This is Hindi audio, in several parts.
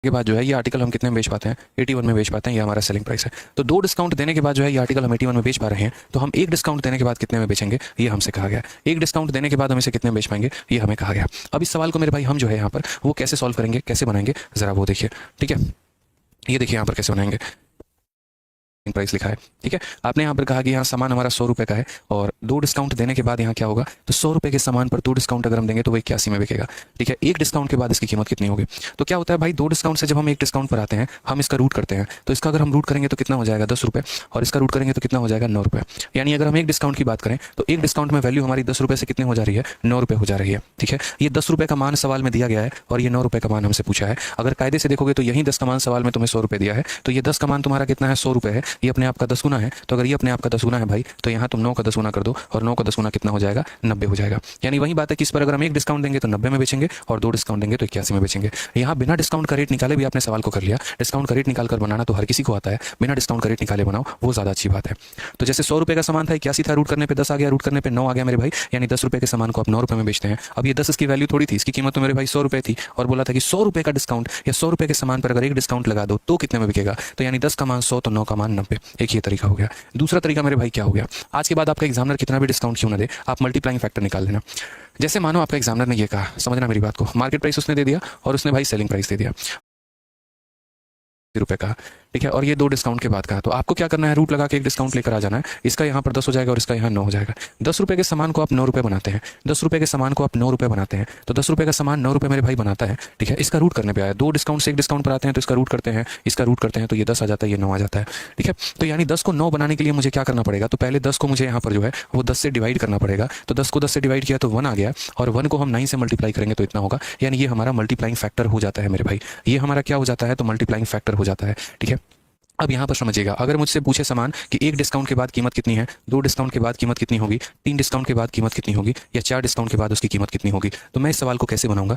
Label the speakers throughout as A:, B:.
A: के बाद जो है ये आर्टिकल हम कितने में बेच पाते हैं, 81 में बेच पाते हैं। ये हमारा सेलिंग प्राइस है। तो 2 डिस्काउंट देने के बाद जो है ये आर्टिकल हम 81 में बेच पा रहे हैं। तो हम 1 डिस्काउंट देने के बाद कितने में बेचेंगे, ये हमसे कहा गया। 1 डिस्काउंट देने के बाद हम इसे कितने में बेच पाएंगे, ये हमें कहा गया। अब इस सवाल को मेरे भाई हम जो है यहाँ पर वो कैसे सॉल्व करेंगे, कैसे बनाएंगे, जरा वो देखिए। ठीक है, ये देखिए यहाँ पर कैसे बनाएंगे। प्राइस लिखा है, ठीक है। आपने यहाँ पर कहा कि यहाँ सामान हमारा 100 रुपये का है और 2 डिस्काउंट देने के बाद यहाँ क्या होगा, तो 100 रुपये के सामान पर 2 डिस्काउंट अगर हम देंगे तो वो 81 में बिकेगा। ठीक है, 1 डिस्काउंट के बाद इसकी कीमत कितनी होगी। तो क्या होता है भाई, 2 डिस्काउंट से जब हम 1 डिस्काउंट पर आते हैं, हम इसका रूट करते हैं। तो इसका अगर हम रूट करेंगे तो कितना हो जाएगा, 10 रुपये, और इसका रूट करेंगे तो कितना हो जाएगा, 9 रुपये। यानी अगर हम 1 डिस्काउंट की बात करें तो 1 डिस्काउंट में वैल्यू हमारी 10 रुपये से कितने हो जा रही है, 9 रुपये हो जा रही है। ठीक है, ये 10 रुपये का मान सवाल में दिया गया है और ये 9 रुपये का मान हमसे पूछा है। अगर कायदे से देखोगे तो यही 10 का मान सवाल में तुम्हें 100 रुपये दिया है, तो ये 10 का मान तुम्हारा कितना है, 100 रुपये है। ये अपने आप का 10 गुना है। तो अगर ये अपने आप का 10 गुना है भाई, तो यहाँ तुम 9 का 10 गुना कर दो और 9 का 10 गुना कितना हो जाएगा, 90 हो जाएगा। यानी वही बात है कि इस पर अगर हम 1 डिस्काउंट देंगे तो 90 में बेचेंगे और 2 डिस्काउंट देंगे तो 81 में बेचेंगे। यहाँ बिना डिस्काउंट का रेट निकाले भी आपने सवाल को कर लिया। डिस्काउंट का रेट निकाल कर बनाना तो हर किसी को आता है, बिना डिस्काउंट का रेट निकाले बनाओ वो ज़्यादा अच्छी बात है। तो जैसे 100 रुपये का सामान था, 81 था, रूट करने पे 10 आ गया, रूट करने पे 9 आ गया मेरे भाई। यानी 10 रुपये के सामान को आप 9 रुपये में बेचते हैं। अब ये 10 इसकी वैल्यू थोड़ी थी, इसकी कीमत तो मेरे भाई 100 रुपये थी और बोला था कि 100 रुपये का डिस्काउंट या 100 रुपये के सामान पर अगर 1 डिस्काउंट लगा दो तो कितने में बिकेगा। तो यानी 10 का मान 100 तो 9 का मान 90। एक ये तरीका हो गया। दूसरा तरीका मेरे भाई क्या हो गया, आज के बाद आपका एग्जामिनर कितना भी डिस्काउंट क्यों ना दे, आप मल्टीप्लाइंग फैक्टर निकाल लेना। जैसे मानो आपका एग्जामिनर ने ये कहा, समझना मेरी बात को, मार्केट प्राइस उसने दे दिया और उसने भाई सेलिंग प्राइस दे दिया रुपए का। ठीक है, और ये 2 डिस्काउंट के बाद का। तो आपको क्या करना है, रूट लगा के 1 डिस्काउंट लेकर आ जाना है। इसका यहाँ पर 10 हो जाएगा और इसका यहाँ 9 हो जाएगा। 10 रुपये के सामान को आप 9 रुपये बनाते हैं, 10 रुपये के सामान को आप 9 रुपये बनाते हैं। तो 10 रुपये का सामान 9 रुपये मेरे भाई बनाता है। ठीक है, इसका रूट करने पे आया, 2 डिस्काउंट से 1 डिस्काउंट पर आते हैं तो इसका रूट करते हैं, इसका रूट करते हैं तो ये 10 आ जाता है, ये 9 आ जाता है। ठीक है, तो यानी 10 को 9 बनाने के लिए मुझे क्या करना पड़ेगा, तो पहले 10 को मुझे यहाँ पर जो है वो 10 से डिवाइड करना पड़ेगा। तो 10 को 10 से डिवाइड किया तो 1 आ गया और 1 को हम 9 से मल्टीप्लाई करेंगे तो इतना होगा। यानी ये हमारा मल्टीप्लाइंग फैक्टर हो जाता है मेरे भाई। ये हमारा क्या हो जाता है, तो मल्टीप्लाइंग फैक्टर हो जाता है। ठीक है, अब यहाँ पर समझिएगा, अगर मुझसे पूछे सामान कि 1 डिस्काउंट के बाद कीमत कितनी है, 2 डिस्काउंट के बाद कीमत कितनी होगी, 3 डिस्काउंट के बाद कीमत कितनी होगी, या 4 डिस्काउंट के बाद उसकी कीमत कितनी होगी, तो मैं इस सवाल को कैसे बनाऊंगा।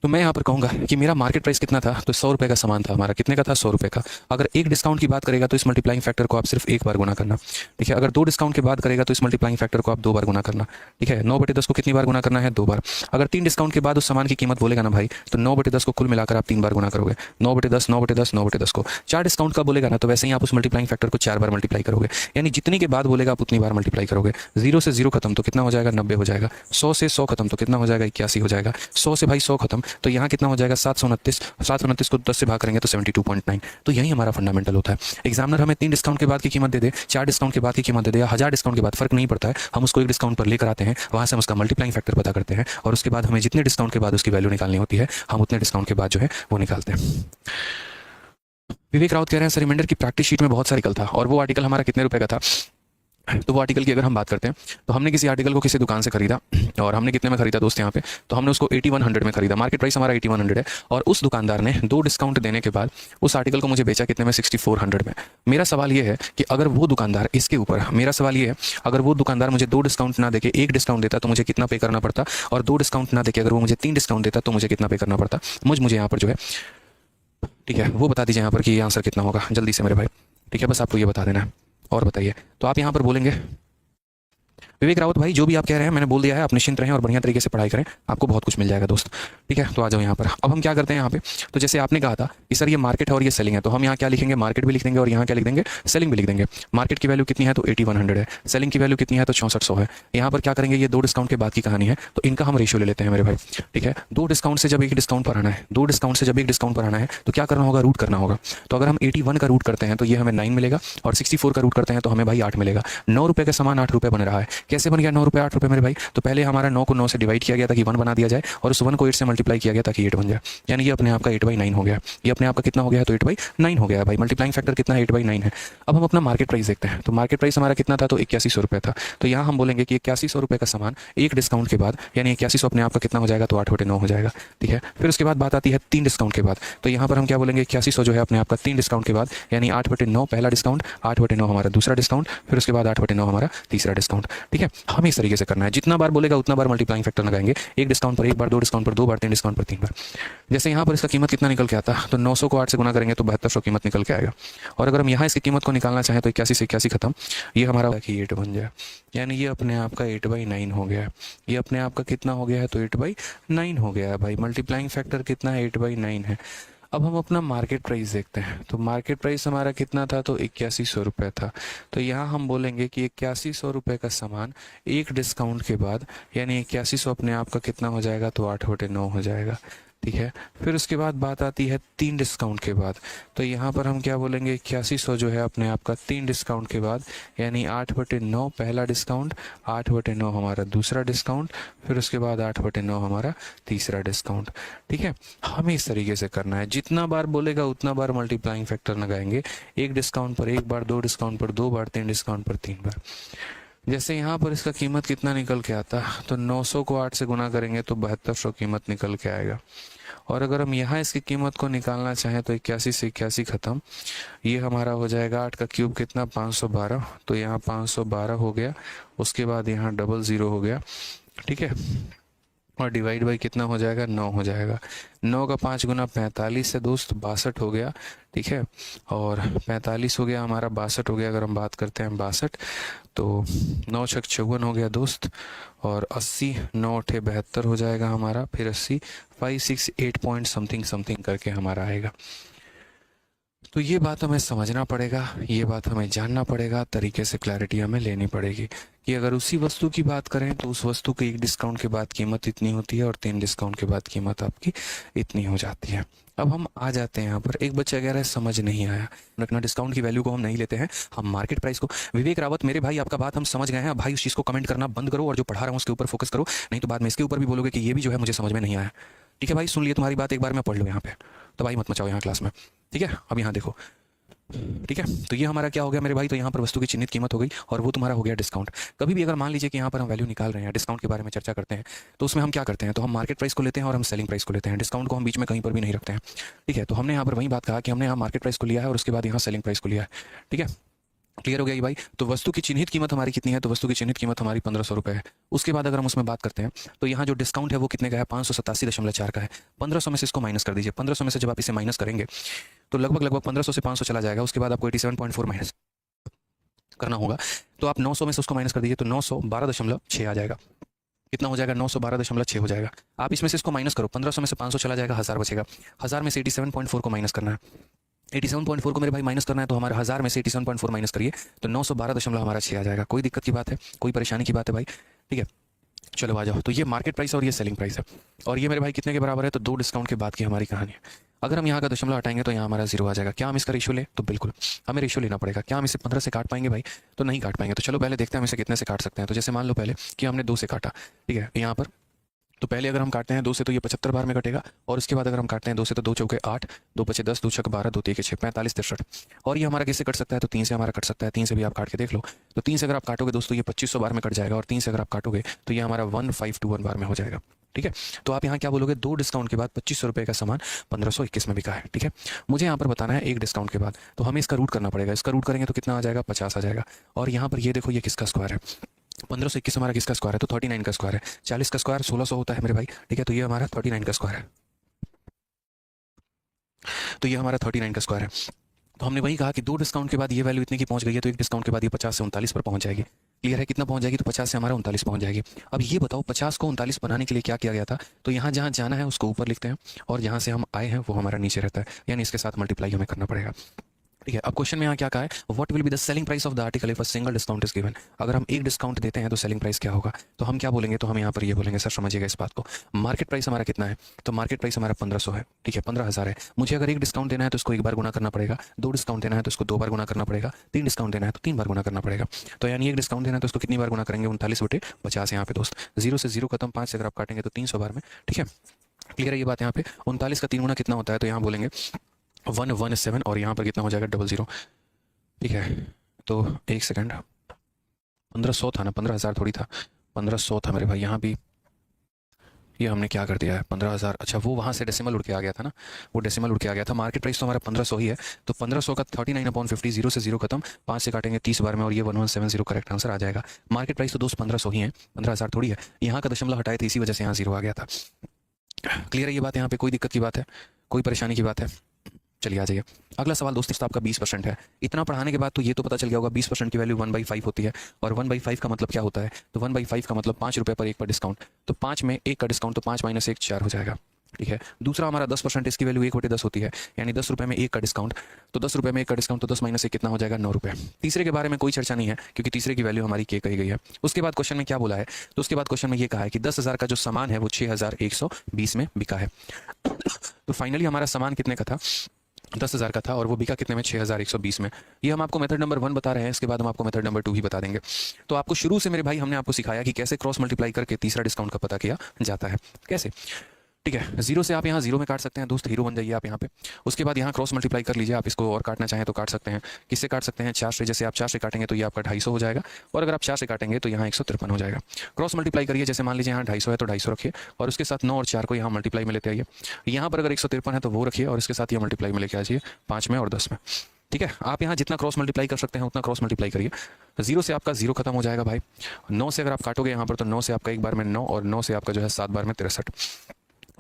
A: तो मैं यहाँ पर कहूँगा कि मेरा मार्केट प्राइस कितना था, तो 100 रुपये का सामान था हमारा, कितने का था, 100 रुपये का। अगर 1 डिस्काउंट की बात करेगा तो इस मल्टीप्लाइंग फैक्टर को आप सिर्फ 1 बार गुना करना। ठीक है, अगर 2 डिस्काउंट की बात करेगा तो इस मल्टीप्लाइंग फैक्टर को आप 2 बार गुना करना। ठीक है, 9/10 को कितनी बार गुना करना है, 2 बार। अगर 3 डिस्काउंट के बाद उस सामान की कीमत बोलेगा ना भाई, तो 9/10 को कुल मिलाकर आप 3 बार गुना करोगे। 9/10, 9/10, 9/10 को 4 डिस्काउंट का बोलेगा ना, तो वैसे ही आप उस मल्टीप्लाइंग फैक्टर को 4 बार मल्टीप्लाई करोगे। यानी जितनी के बाद बोलेगा आप उतनी बार मल्टीप्लाई करोगे। 0 से 0 खत्म तो कितना हो जाएगा, 90 हो जाएगा। 100 से 100 खत्म तो कितना हो जाएगा, 81 हो जाएगा। 100 से भाई 100 खत्म तो यहाँ कितना हो जाएगा, 729। 729 को 10 से भाग करेंगे तो 72.9। तो यही हमारा फंडामेंटल होता है। एग्जामिनर हमें 3 डिस्काउंट के बाद की कीमत दे दे, 4 डिस्काउंट के बाद की कीमत दे दे, या 1000 डिस्काउंट के बाद, फर्क नहीं पड़ता है। हम उसको 1 डिस्काउंट पर लेकर आते हैं, वहाँ से हम उसका मल्टीप्लाइंग फैक्टर पता करते हैं और उसके बाद हमें जितने डिस्काउंट के बाद उसकी वैल्यू निकालनी होती है, हम उतने डिस्काउंट के बाद जो है वो निकालते हैं। विवेक राउत कह रहे हैं सर रिमाइंडर की प्रैक्टिस शीट में बहुत सारा निकल था और वो आर्टिकल हमारा कितने रुपए का था। तो वो आर्टिकल की अगर हम बात करते हैं तो हमने किसी आर्टिकल को किसी दुकान से खरीदा और हमने कितने में खरीदा दोस्त यहाँ पे, तो हमने उसको 8100 में खरीदा। मार्केट प्राइस हमारा 8100 है और उस दुकानदार ने 2 डिस्काउंट देने के बाद उस आर्टिकल को मुझे बेचा कितने में, 6400 में। मेरा सवाल ये है कि अगर वो दुकानदार इसके ऊपर, मेरा सवाल ये है अगर वो दुकानदार मुझे 2 डिस्काउंट ना देके 1 डिस्काउंट देता तो मुझे कितना पे करना पड़ता, और 2 डिस्काउंट ना देके अगर वो मुझे 3 डिस्काउंट देता तो मुझे कितना पे करना पड़ता। मुझे यहाँ पर जो है, ठीक है, वो बता दीजिए यहाँ पर कि ये आंसर कितना होगा जल्दी से मेरे भाई। ठीक है, बस आपको ये बता देना है और बताइए। तो आप यहाँ पर बोलेंगे विवेक रावत भाई जो भी आप कह रहे हैं मैंने बोल दिया है, आप निश्चिंत रहें और बढ़िया तरीके से पढ़ाई करें, आपको बहुत कुछ मिल जाएगा दोस्त। ठीक है, तो आ जाओ यहाँ पर। अब हम क्या करते हैं यहाँ पे, तो जैसे आपने कहा था कि सर ये मार्केट है और ये सेलिंग है, तो हम यहाँ क्या लिखेंगे, मार्केट भी लिख देंगे और यहाँ क्या लिख देंगे, सेलिंग भी लिख देंगे। मार्केट की वैल्यू कितनी है, तो 8100 है। सेलिंग की वैल्यू कितनी है, तो 6400 है। यहाँ पर क्या करेंगे, ये 2 डिस्काउंट के बाद की कहानी है तो इनका हम रेशियो ले लेते हैं मेरे भाई। ठीक है, 2 डिस्काउंट से जब 1 डिस्काउंट पर आना है, 2 डिस्काउंट से जब 1 डिस्काउंट पर आना है तो क्या करना होगा, रूट करना होगा। तो अगर हम 81 का रूट करते हैं तो ये हमें 9 मिलेगा और 64 का रूट करते हैं तो हमें भाई 8 मिलेगा। 9 रुपये का सामान 8 रुपये बन रहा है। कैसे बन गया 9 रुपये 8 रुपये मेरे भाई, तो पहले हमारा 9 को 9 से डिवाइड किया गया ताकि 1 बना दिया जाए और उस 1 को 8 से मल्टीप्लाई किया गया ताकि 8 बन जाए। यानी ये अपने आप का 8/9 हो गया। ये अपने आप का कितना हो गया है, तो 8/9 हो गया है भाई। मल्टीप्लाइंग फैक्टर कितना है, 8/9 है। अब हम अपना मार्केट प्राइस देखते हैं। तो मार्केट प्राइस हमारा कितना था, तो 8100 रुपये था। तो यहाँ हम बोलेंगे कि 8100 रुपये का सामान 1 डिस्काउंट के बाद, यानी 8100 अपने आप का कितना हो जाएगा, तो 8/9 हो जाएगा। ठीक है, फिर उसके बाद बात आती है 3 डिस्काउंट के बाद। तो यहाँ पर हम क्या बोलेंगे, 8100 जो है अपने आप का 3 डिस्काउंट के बाद, यानी 8/9 पहला डिस्काउंट, 8/9 हमारा दूसरा डिस्काउंट, फिर उसके बाद 8/9 हमारा तीसरा डिस्काउंट। ठीक है, हमें इस तरीके से करना है। जितना बार बोलेगा उतना बार मल्टीप्लाइंग फैक्टर लगाएंगे। 1 डिस्काउंट पर 1 बार, 2 डिस्काउंट पर 2 बार, 3 डिस्काउंट पर 3 बार। जैसे यहाँ पर इसका कीमत कितना निकल के आता, तो 900 को 8 से गुना करेंगे तो 7200 कीमत निकल के आएगा। और अगर हम यहाँ इसकी कीमत को निकालना चाहें तो 81 से 81 खत्म, ये हमारा 8 बन जाए। यानी ये अपने आप का 8/9 हो गया है। ये अपने आप का कितना हो गया है, तो 8/9 हो गया है भाई। मल्टीप्लाइंग फैक्टर कितना है, 8/9 है। अब हम अपना मार्केट प्राइस देखते हैं। तो मार्केट प्राइस हमारा कितना था, तो 8100 रुपये था। तो यहाँ हम बोलेंगे कि 8100 रुपये का सामान एक डिस्काउंट के बाद, यानी 8100 अपने आप का कितना हो जाएगा, तो 8/9 हो जाएगा। ठीक है, फिर उसके बाद बात आती है 3 डिस्काउंट के बाद। तो यहाँ पर हम क्या बोलेंगे, 8100 जो है अपने आप का 3 डिस्काउंट के बाद, यानी 8/9 पहला डिस्काउंट, 8/9 हमारा दूसरा डिस्काउंट, फिर उसके बाद 8/9 हमारा तीसरा डिस्काउंट। ठीक है, हमें इस तरीके से करना है, जितना बार बोलेगा उतना बार मल्टीप्लाइंग फैक्टर लगाएंगे। एक डिस्काउंट पर एक बार, दो डिस्काउंट पर दो बार, 3 डिस्काउंट पर 3 बार। जैसे यहाँ पर इसका कीमत कितना निकल के आता, तो 900 को 8 से गुना करेंगे तो 7200 कीमत निकल के आएगा। और अगर हम यहाँ इसकी कीमत को निकालना चाहें तो 81 से 81 खत्म, ये हमारा हो जाएगा 8 का क्यूब कितना, 512। तो यहाँ 512 हो गया, उसके बाद यहाँ 00 हो गया। ठीक है, और डिवाइड बाई कितना हो जाएगा, 9 हो जाएगा। 9 का 5 गुना 45 से दोस्त 62 हो गया। ठीक है, और 45 हो गया हमारा, 62 हो गया। अगर हम बात करते हैं 62, तो 9 छक 54 हो गया दोस्त, और 80, 9 अठे 72 हो जाएगा हमारा, फिर 80, 5 6 8 पॉइंट समथिंग समथिंग करके हमारा आएगा। तो ये बात हमें समझना पड़ेगा, ये बात हमें जानना पड़ेगा, तरीके से क्लैरिटी हमें लेनी पड़ेगी कि अगर उसी वस्तु की बात करें तो उस वस्तु के एक डिस्काउंट के बाद कीमत इतनी होती है और 3 डिस्काउंट के बाद कीमत आपकी इतनी हो जाती है। अब हम आ जाते हैं यहाँ पर, एक बच्चा कह रहा है समझ नहीं आया, रखना डिस्काउंट की वैल्यू को हम नहीं लेते हैं, हम मार्केट प्राइस को। विवेक रावत, मेरे भाई आपका बात हम समझ गए हैं, अब भाई उस चीज़ को कमेंट करना बंद करो और जो पढ़ा रहा हूँ उसके ऊपर फोकस करो, नहीं तो बाद में इसके ऊपर भी बोलोगे कि ये भी जो है मुझे समझ में नहीं आया। ठीक है भाई, सुन लिए तुम्हारी बात, एक बार मैं पढ़ लूँ यहाँ पे, तो भाई मत मचाओ यहाँ क्लास में। ठीक है, अब यहाँ देखो। ठीक है, तो ये हमारा क्या हो गया मेरे भाई, तो यहाँ पर वस्तु की चिन्हित कीमत हो गई और वो तुम्हारा हो गया डिस्काउंट। कभी भी अगर मान लीजिए कि यहाँ पर हम वैल्यू निकाल रहे हैं, डिस्काउंट के बारे में चर्चा करते हैं, तो उसमें हम क्या करते हैं, तो हम मार्केट प्राइस को लेते हैं और हम सेलिंग प्राइस को लेते हैं, डिस्काउंट को हम बीच में कहीं पर भी नहीं रखते हैं। ठीक है, तो हमने यहाँ पर वही बात कहा कि हमने यहाँ मार्केट प्राइस को लिया है और उसके बाद यहाँ सेलिंग प्राइस को लिया है। ठीक है, क्लियर हो गया ये भाई। तो वस्तु की चिन्हित कीमत हमारी कितनी है, तो वस्तु की चिन्हित कीमत हमारी 1500 रुपये है। उसके बाद अगर हम उसमें बात करते हैं तो यहाँ जो डिस्काउंट है वो कितने का है, 587.4 का है। 1500 में से इसको माइनस कर दीजिए, 1500 में से जब आप इसे माइनस करेंगे तो लगभग 1500 से 500 चला जाएगा। उसके बाद आपको 87.4 माइनस करना होगा, तो आप 900 में से उसको माइनस कर दीजिए, तो 912.6 आ जाएगा। कितना हो जाएगा, 912.6 हो जाएगा। आप इसमें से इसको माइनस करो, 1500 में से 500 चला जाएगा, 1000 बचेगा। 1000 में से 87.4 को माइनस करना है, 87.4 को मेरे भाई माइनस करना है, तो हमारे 1000 में से 87.4 माइनस करिए तो 912.6 आ जाएगा। कोई दिक्कत की बात है, कोई परेशानी की बात है भाई? ठीक है, चलो आ जाओ। तो ये मार्केट प्राइस और ये सेलिंग प्राइस है, और ये मेरे भाई कितने के बराबर है, तो 2 डिस्काउंट के बाद की हमारी कहानी है। अगर हम यहाँ का दशमलव हटाएंगे तो यहाँ हमारा 0 आ जाएगा। क्या हम इसका रेशियो ले, तो बिल्कुल हमें रेशियो लेना पड़ेगा। क्या हम इसे 15 से काट पाएंगे भाई, तो नहीं काट पाएंगे। तो चलो पहले देखते हैं हम इसे कितने से काट सकते हैं। तो जैसे मान लो पहले कि हमने 2 से काटा, ठीक है, यहाँ पर तो पहले अगर हम काटते हैं 2 से तो ये 75 बार में कटेगा, और उसके बाद अगर हम काटते हैं 2 से तो 2 चौके 8, 2 पचे 10, 2 छक 12, 2 तीन 6, 45 63। और ये हमारा किससे कट सकता है, तो 3 से हमारा कट सकता है। 3 से भी आप काट के देख लो, तो 3 से अगर आप काटोगे दोस्तों ये 2500 बार में कट जाएगा, और 3 से अगर आप काटोगे तो ये हमारा 1521 बार में हो जाएगा। ठीक है, तो आप यहाँ क्या बोलोगे, 2 डिस्काउंट के बाद 2500 रुपये का सामान 1521 में बिका है। ठीक है, मुझे यहाँ पर बताना है एक डिस्काउंट के बाद, तो हमें इसका रूट करना पड़ेगा। इसका रूट करेंगे तो कितना आ जाएगा, 50 आ जाएगा। और यहाँ पर ये देखो ये किसका स्क्वायर है, 1521 हमारा किसका स्क्वायर है, तो 39 का स्क्वायर है। 40 का स्क्वायर 1600 होता है मेरे भाई। ठीक है, तो ये हमारा 39 का स्क्वायर है, तो ये हमारा 39 का स्क्वायर है। तो हमने वही कहा कि 2 डिस्काउंट के बाद ये वैल्यू इतने की पहुंच गई है, तो एक डिस्काउंट के बाद ये 50 से 39 पर पहुंच जाएगी। क्लियर है, कितना पहुंच जाएगी, तो 50 से हमारा 39 पहुंच जाएगी। अब ये बताओ 50 को 39 बनाने के लिए क्या किया गया था, तो यहाँ जहाँ जाना है उसको ऊपर लिखते हैं, और जहाँ से हम आए हैं वो हमारा नीचे रहता है, यानी इसके साथ मल्टीप्लाई हमें करना पड़ेगा। ठीक है, अब क्वेश्चन में यहाँ क्या कहा है, what will be the selling price of the article if a single discount is given. अगर हम एक डिस्काउंट देते हैं तो सेलिंग प्राइस क्या होगा, तो हम क्या बोलेंगे, तो हम यहाँ पर ये बोलेंगे, सर समझिएगा इस बात को, मार्केट प्राइस हमारा कितना है, तो मार्केट प्राइस हमारा 1500 है। ठीक है, 15000 है। मुझे अगर एक डिस्काउंट देना है तो उसको एक बार गुना करना पड़ेगा, 2 डिस्काउंट देना है तो उसको 2 बार गुना करना पड़ेगा, 3 डिस्काउंट देना है तो 3 बार गुना करना पड़ेगा। तो यानी एक डिस्काउंट देना है तो उसको कितनी बार गुना करेंगे, 39/50 यहाँ पे दोस्त। 0 से 0 खत्म, 5 से अगर आप काटेंगे तो 300 बार में। ठीक है, क्लियर है ये बात। यहाँ पे 39 का 3 गुना कितना होता है, तो यहाँ बोलेंगे 117, और यहाँ पर कितना हो जाएगा 00। ठीक है, तो एक सेकंड, 1500 था ना, 15000 थोड़ी था, 1500 था मेरे भाई। यहाँ भी ये हमने क्या कर दिया है, 15000। अच्छा, वो वहाँ से डेसिमल उड़ के आ गया था ना, वो डेसिमल उड़ के आ गया था। मार्केट प्राइस तो हमारा 1500 ही है, तो 1500 का 39/50, 0 से 0 खत्म, 5 से काटेंगे 30 बार में, और ये 1170 करेक्ट आंसर आ जाएगा। मार्केट प्राइस तो दोस्त 1500 ही है, 15000 थोड़ी है। यहाँ का दशमलव हटाए थे, इसी वजह से यहाँ 0 आ गया था। क्लियर है ये बात, यहाँ पे कोई दिक्कत की बात है, कोई परेशानी की बात है? चलिए आ जाइए। अगला सवाल दोस्तों आपका 20% है। इतना पढ़ाने के बाद तो ये तो पता चल गया होगा 20% की वैल्यू 1/5 होती है, और 1/5 का मतलब क्या होता है, तो 1/5 का मतलब 5 रुपये पर 1 पर डिस्काउंट। तो 5 में 1 का डिस्काउंट, तो 5 - 1 4 हो जाएगा। ठीक है। दूसरा हमारा 10%, इसकी वैल्यू 1/10 होती है, यानी 10 रुपये में 1 का डिस्काउंट। तो 10 रुपये में 1 का डिस्काउंट, तो 10 माइनस 1 कितना हो जाएगा, 9 रुपये। तीसरे के बारे में कोई चर्चा नहीं है क्योंकि तीसरे की वैल्यू हमारी के कही गई है। उसके बाद क्वेश्चन में क्या बोला है, तो उसके बाद क्वेश्चन में ये कहा है कि 10,000 का जो सामान है वो 6,120 में बिका है। तो फाइनली हमारा सामान कितने का था, 10,000 का था, और वो बिका कितने में, 6,120 में। ये हम आपको मेथड नंबर 1 बता रहे हैं, इसके बाद हम आपको मेथड नंबर 2 भी बता देंगे। तो आपको शुरू से मेरे भाई हमने आपको सिखाया कि कैसे क्रॉस मल्टीप्लाई करके तीसरा डिस्काउंट का पता किया जाता है, कैसे, ठीक है। जीरो से आप यहाँ जीरो में काट सकते हैं दोस्त, हीरो बन जाइए आप यहाँ पे। उसके बाद यहाँ क्रॉस मल्टीप्लाई कर लीजिए, आप इसको और काटना चाहें तो काट सकते हैं। किससे काट सकते हैं, 4 से। जैसे आप 4 से काटेंगे तो ये आपका 250 हो जाएगा, और अगर आप 4 से काटेंगे तो यहाँ 153 हो जाएगा। क्रॉस मल्टीप्लाई करिए, जैसे मान लीजिए यहाँ 250 है तो 250 रखिए, और उसके साथ 9 और 4 को यहाँ मल्टीप्लाई में लेते आइए। यहाँ पर अगर 153 है तो वो रखिए, और इसके साथ ये मल्टीप्लाई में लेके आ जाइए 5 में और 10 में, ठीक है। आप यहाँ जितना क्रॉस मल्टीप्लाई कर सकते हैं उतना क्रॉस मल्टीप्लाई करिए। 0 से आपका 0 खत्म हो जाएगा भाई। 9 से अगर आप काटोगे यहाँ पर तो 9 से आपका एक बार में 9, और 9 से आपका जो है 7 बार में 63।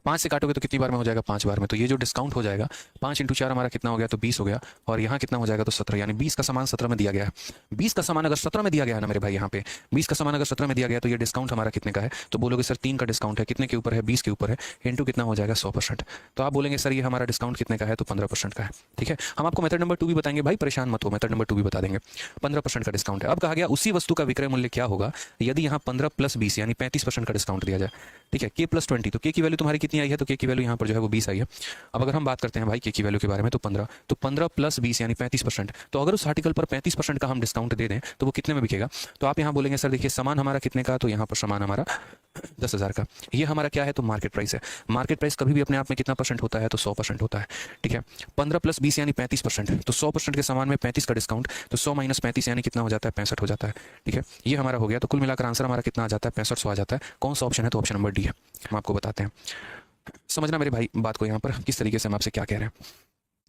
A: 5 से काटोगे तो कितनी बार में हो जाएगा, 5 बार में। तो ये जो डिस्काउंट हो जाएगा 5 × 4 हमारा कितना हो गया, तो 20 हो गया, और यहाँ कितना हो जाएगा, तो 17, यानी 20 का सामान 17 में दिया गया है। 20 का सामान अगर 17 में दिया गया है ना मेरे भाई, यहाँ पे 20 का सामान अगर 17 में दिया गया तो ये डिस्काउंट हमारा कितने का है, तो बोलोगे सर 3 का डिस्काउंट है, कितने के ऊपर है, 20 के ऊपर है, इंटू कितना हो जाएगा, 100%। तो आप बोलेंगे सर ये हमारा डिस्काउंट कितने का है, तो 15% का है, ठीक है। हम आपको मेथड नंबर 2 भी बताएंगे भाई, परेशान मत हो, मेथड नंबर 2 भी बता देंगे। 15% का डिस्काउंट है। अब कहा गया उसी वस्तु का विक्रय मूल्य क्या होगा यदि यहाँ 15 + 20 यानी 35% का डिस्काउंट दिया जाए, ठीक है। K + 20, तो K की वैल्यू तुम्हारी कितनी आई है, तो K की वैल्यू यहाँ पर जो है वो 20 आई है। अब अगर हम बात करते हैं भाई K की वैल्यू के बारे में, तो 15, तो 15 + 20 यानी 35%। तो अगर उस आर्टिकल पर 35% का हम डिस्काउंट दे दें तो वो कितने में बिकेगा, तो आप यहाँ बोलेंगे सर देखिए सामान हमारा कितने का, तो यहाँ पर सामान हमारा 10,000 का। ये हमारा क्या है, तो मार्केट प्राइस है। मार्केट प्राइस कभी भी अपने आप में कितना परसेंट होता है, तो 100% होता है, ठीक है। 15 + 20 यानी 35%, तो 100% के सामान में 35 का डिस्काउंट, तो 100 - 35 यानी कितना हो जाता है, 65 हो जाता है, ठीक है। ये हमारा हो गया। तो कुल मिलाकर आंसर हमारा कितना आ जाता है, 6500 आ जाता है। कौन सा ऑप्शन है, तो ऑप्शन नंबर डी है। हम आपको बताते हैं, समझना मेरे भाई बात को यहाँ पर किस तरीके से हम आपसे क्या कह रहे हैं।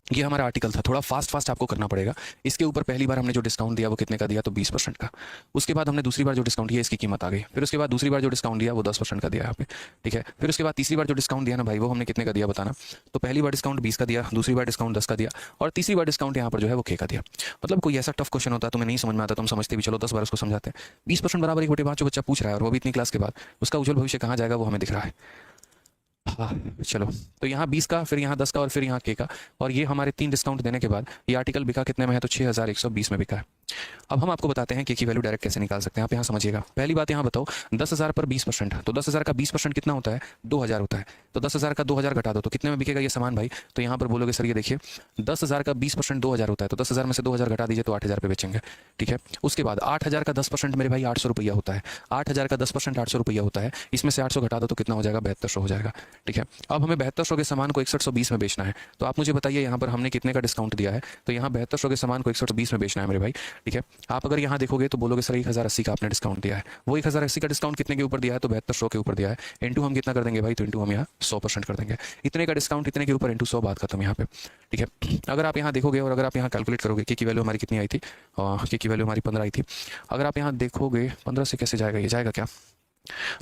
A: ये हमारा आर्टिकल था, थोड़ा फास्ट आपको करना पड़ेगा। इसके ऊपर पहली बार हमने जो डिस्काउंट दिया वो कितने का दिया, तो 20% का। उसके बाद हमने दूसरी बार जो डिस्काउंट दिया इसकी कीमत आ गई। फिर उसके बाद दूसरी बार जो डिस्काउंट दिया वो 10% का दिया यहाँ पे, ठीक है। फिर उसके बाद तीसरी बार जो डिस्काउंट दिया ना भाई, वो हमने कितने का दिया बताना। तो पहली बार डिस्काउंट 20 का दिया, दूसरी बार डिस्काउंट 10 का दिया, और तीसरी बार डिस्काउंट यहाँ पर जो है वो K का दिया। मतलब कोई ऐसा टफ क्वेश्चन होता है तुम्हें नहीं समझ में आता, तुम समझते भी चलो 10 बार उसको समझाते हैं। 20% बराबर 1/5 जो बच्चा पूछ रहा है, और वो भी इतनी क्लास के बाद, उसका उज्जवल भविष्य कहाँ जाएगा वो हमें दिख रहा है। हाँ चलो, तो यहाँ 20 का, फिर यहाँ 10 का, और फिर यहाँ K का, और ये हमारे 3 डिस्काउंट देने के बाद ये आर्टिकल बिका कितने में है, तो 6,120 में बिका है। अब हम आपको बताते हैं K की वैल्यू डायरेक्ट कैसे निकाल सकते हैं। आप यहाँ समझिएगा। पहली बात यहाँ बताओ, 10,000 पर 20%, तो 10,000 का 20% कितना होता है, 2,000 होता है। तो 10,000 का 2,000 घटा दो तो कितने में बिकेगा ये सामान भाई, तो यहाँ पर बोलोगे सर ये देखिए 10,000 का 20% 2,000 होता है, तो 10,000 में से 2,000 घटा दीजिए तो 8,000 पे बेचेंगे, ठीक है। उसके बाद 8,000 का 10% मेरे भाई 800 रुपया होता है। 8,000 का 10% 800 रुपया होता है। इसमें से 800 घटा दो तो कितना हो जाएगा, 7200 हो जाएगा, ठीक है। अब हमें 7200 के सामान को 6120 में बेचना है। तो आप मुझे बताइए यहाँ पर हमने कितने का डिस्काउंट दिया है, तो यहाँ 7200 के सामान को 6120 में बेचना है मेरे भाई, ठीक है। आप अगर यहाँ देखोगे तो बोलोगे सर 1080 का आपने डिस्काउंट दिया है। वो 1080 का डिस्काउंट कितने के ऊपर दिया है, तो 7200 के ऊपर दिया है। इंटू हम कितना कर देंगे भाई, तो इंटू हम यहाँ 100% कर देंगे। इतने का डिस्काउंट इतने के ऊपर इंटू 100, बात खत्म यहाँ पे, ठीक है। अगर आप यहाँ देखोगे और अगर आप यहाँ कैलकुलेट करोगे K की वैल्यू हमारी कितनी आई थी, K की वैल्यू हमारी 15 आई थी। अगर आप यहाँ देखोगे 15 से कैसे जाएगा, ये जाएगा क्या,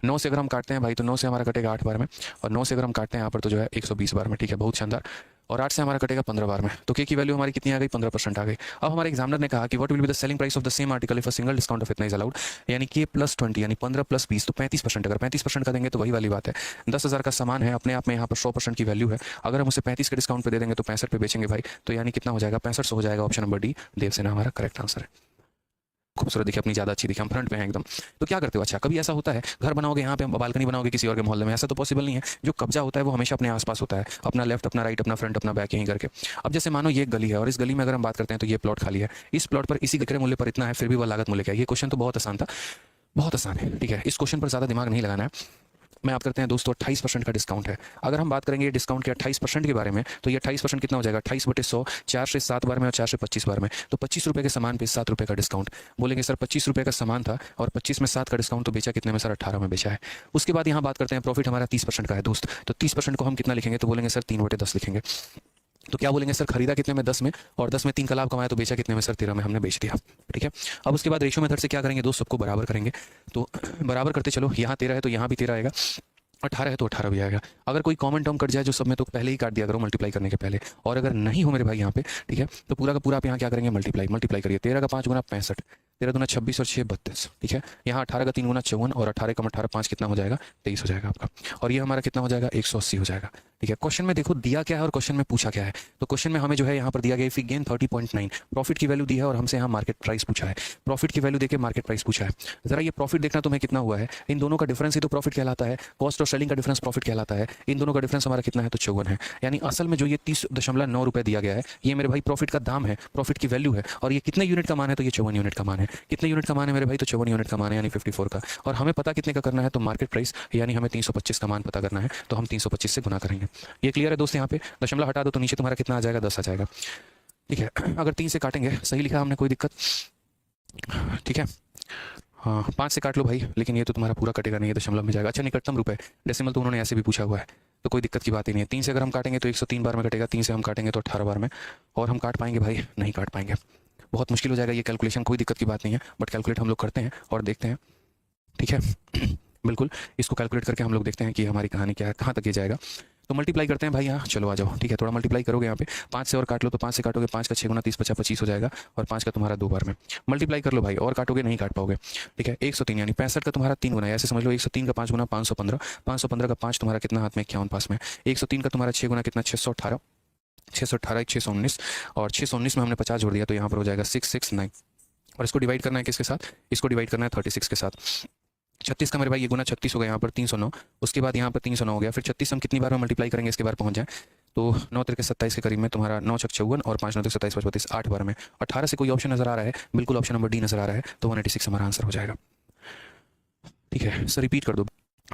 A: 9 से अगर हम काटते हैं भाई तो 9 से हमारा कटेगा 8 बार में, और 9 से अगर हम काटते हैं यहाँ पर तो जो है 120 बार में, ठीक है, बहुत शानदार। और 8 से हमारा कटेगा 15 बार में, तो K की वैल्यू हमारी कितनी आ गई, 15% आ गई। अब हमारे एग्जामिनर ने कहा कि what will be the selling price of the same article if a single discount of इतना इज अलाउड, यानी K + 20 यानी 15 + 20, तो 35%। अगर 35% का देंगे तो वही वाली बात है, 10,000 का सामान है, अपने आप में यहाँ पर 100% की वैल्यू है। अगर हम उसे 35 के डिस्काउंट पे दे देंगे तो 65 पे बेचेंगे भाई, तो यानी कितना हो जाएगा, 6500 हो जाएगा। ऑप्शन नंबर डी देवसेना हमारा करेक्ट आंसर है। खूबसूरत दिखे, अपनी ज़्यादा अच्छी दिखे, हम फ्रंट में हैं एकदम। तो क्या करते हो, अच्छा कभी ऐसा होता है घर बनाओगे यहाँ पे, बालकनी बनाओगे किसी और के मोहल्ले में, ऐसा तो पॉसिबल नहीं है। जो कब्जा होता है वो हमेशा अपने आसपास होता है, अपना लेफ्ट, अपना राइट, अपना फ्रंट, अपना बैक, यहीं करके। अब जैसे मानो ये एक गली है और इस गली में अगर हम बात करते हैं तो ये प्लॉट खाली है, इस प्लॉट पर इसी विक्रय मूल्य पर इतना है, फिर भी वह लागत मूल्य क्या है। ये क्वेश्चन तो बहुत आसान था, बहुत आसान है, ठीक है। इस क्वेश्चन पर ज़्यादा दिमाग नहीं लगाना है। मैं आप करते हैं दोस्तों 28% का डिस्काउंट है। अगर हम बात करेंगे डिस्काउंट के 28% के बारे में, तो ये 28% कितना हो जाएगा, 28/100, 4 से 7 बार में और 4 से 25 बार में, तो 25 रुपये के सामान पे 7 रुपये का डिस्काउंट। बोलेंगे सर 25 रुपये का सामान था और 25 में 7 का डिस्काउंट, तो बेचा कितने में सर, 18 में बेचा है। उसके बाद यहाँ बात करते हैं प्रॉफिट हमारा 30% का है दोस्त, तो 30% को हम कितना लिखेंगे, तो बोलेंगे सर 3/10 लिखेंगे। तो क्या बोलेंगे सर, खरीदा कितने में, 10 में, और 10 में 3 का लाभ कमाया, तो बेचा कितने में सर, 13 में हमने बेच दिया, ठीक है। अब उसके बाद रेशियो मेथड से क्या करेंगे दोस्त, सबको बराबर करेंगे। तो बराबर करते चलो, यहाँ 13 है तो यहाँ भी 13 आएगा, 18 है तो 18 भी आएगा। अगर कोई कॉमन टर्म कट जाए जो सब में, तो पहले ही काट दिया करो मल्टीप्लाई करने के पहले। और अगर नहीं हो मेरे भाई यहाँ पे, ठीक है, तो पूरा का पूरा आप यहाँ क्या करेंगे, मल्टीप्लाई करिए। 13 का 5 गुना 65, 13 दूना 26 और 6 32, ठीक है। यहाँ 18 का 3 गुना 54 और 18 कम 18 5 कितना हो जाएगा, 23 हो जाएगा आपका। और ये हमारा कितना हो जाएगा, 180 हो जाएगा, ठीक है। क्वेश्चन में देखो दिया क्या है और क्वेश्चन में पूछा क्या है। तो क्वेश्चन में हमें जो है यहाँ पर दिया गया इफ वी गेन 30.9, प्रॉफिट की वैल्यू दी है और हमसे यहाँ मार्केट प्राइस पूछा है। प्रॉफिट की वैल्यू देके मार्केट प्राइस पूछा है। जरा ये प्रॉफिट देखना तुम्हें कितना हुआ है, इन दोनों का डिफरेंस ही तो प्रॉफिट कहलाता है। कॉस्ट और सेलिंग का डिफरेंस प्रॉफिट कहलाता है। इन दोनों का डिफरेंस हमारा कितना है, तो 54 है। यानी असल में जो ये 30.9 रुपए दिया गया है, ये मेरे भाई प्रॉफिट का दाम है, प्रॉफिट की वैल्यू है। और ये कितने यूनिट का मान है, तो ये 54 यूनिट का मान है। कितने यूनिट का मान है मेरे भाई, तो 54 यूनिट का मान है, यानी 54 का। और हमें पता कितने का करना है, तो मार्केट प्राइस, यानी हमें 325 का मान पता करना है, तो हम 325 से गुना करेंगे। ये क्लियर है दोस्त। यहाँ पे दशमलव हटा दो तो नीचे तुम्हारा कितना आ जाएगा, 10 आ जाएगा, ठीक है। अगर 3 से काटेंगे, सही लिखा हमने, कोई दिक्कत, ठीक है। हाँ 5 से काट लो भाई, लेकिन ये तो तुम्हारा पूरा कटेगा नहीं, ये दशमलव में जाएगा। अच्छा निकटतम रुपए, डेसिमल तो उन्होंने ऐसे भी पूछा हुआ है, तो कोई दिक्कत की बात ही नहीं है। 3 से अगर हम काटेंगे तो 103 बार में कटेगा, 3 से हम काटेंगे तो 18 बार में। और हम काट पाएंगे भाई, नहीं काट पाएंगे, बहुत मुश्किल हो जाएगा ये कैलकुलेशन। कोई दिक्कत की बात नहीं है, बट कैलकुलेट हम लोग करते हैं और देखते हैं, ठीक है। बिल्कुल, इसको कैलकुलेट करके हम लोग देखते हैं कि हमारी कहानी क्या है, कहाँ तक ये जाएगा। तो मल्टीप्लाई करते हैं भाई यहाँ, चलो आ जाओ, ठीक है। थोड़ा मल्टीप्लाई करोगे यहाँ पे, 5 से और काट लो तो 5 से काटोगे, 5 का 6 गुना 30 50 25 हो जाएगा। और 5 का तुम्हारा 2 बार में मल्टीप्लाई कर लो भाई, और काटोगे नहीं काट पाओगे, ठीक है। 103 यानी 65 का तुम्हारा 3 गुना, ऐसे समझ लो 103 का 5 गुना 515, 515 का 5 तुम्हारा कितना हाथ में, 51 पास में। 103 का तुम्हारा 6 गुना कितना, 618, 618 619, और 619 में हमने 50 जोड़ दिया तो यहाँ पर हो जाएगा 669। और इसको डिवाइड करना है किसके साथ, इसको डिवाइड करना है 36 के साथ। 36 का मेरे भाई ये गुना 36 हो गया, यहाँ पर 309, उसके बाद यहाँ पर 309 हो गया। फिर 36 हम कितनी बार में मल्टीप्लाई करेंगे इसके बार पहुंच जाए, तो 9 तिरके 27 के करीब में तुम्हारा 9 छक 54 और 5 9 तिरके 27 32 8 बार में। 18 से कोई ऑप्शन नजर आ रहा है, बिल्कुल ऑप्शन नंबर डी नजर आ रहा है, तो 186 हमारा आंसर हो जाएगा, ठीक है। सर रिपीट कर दो,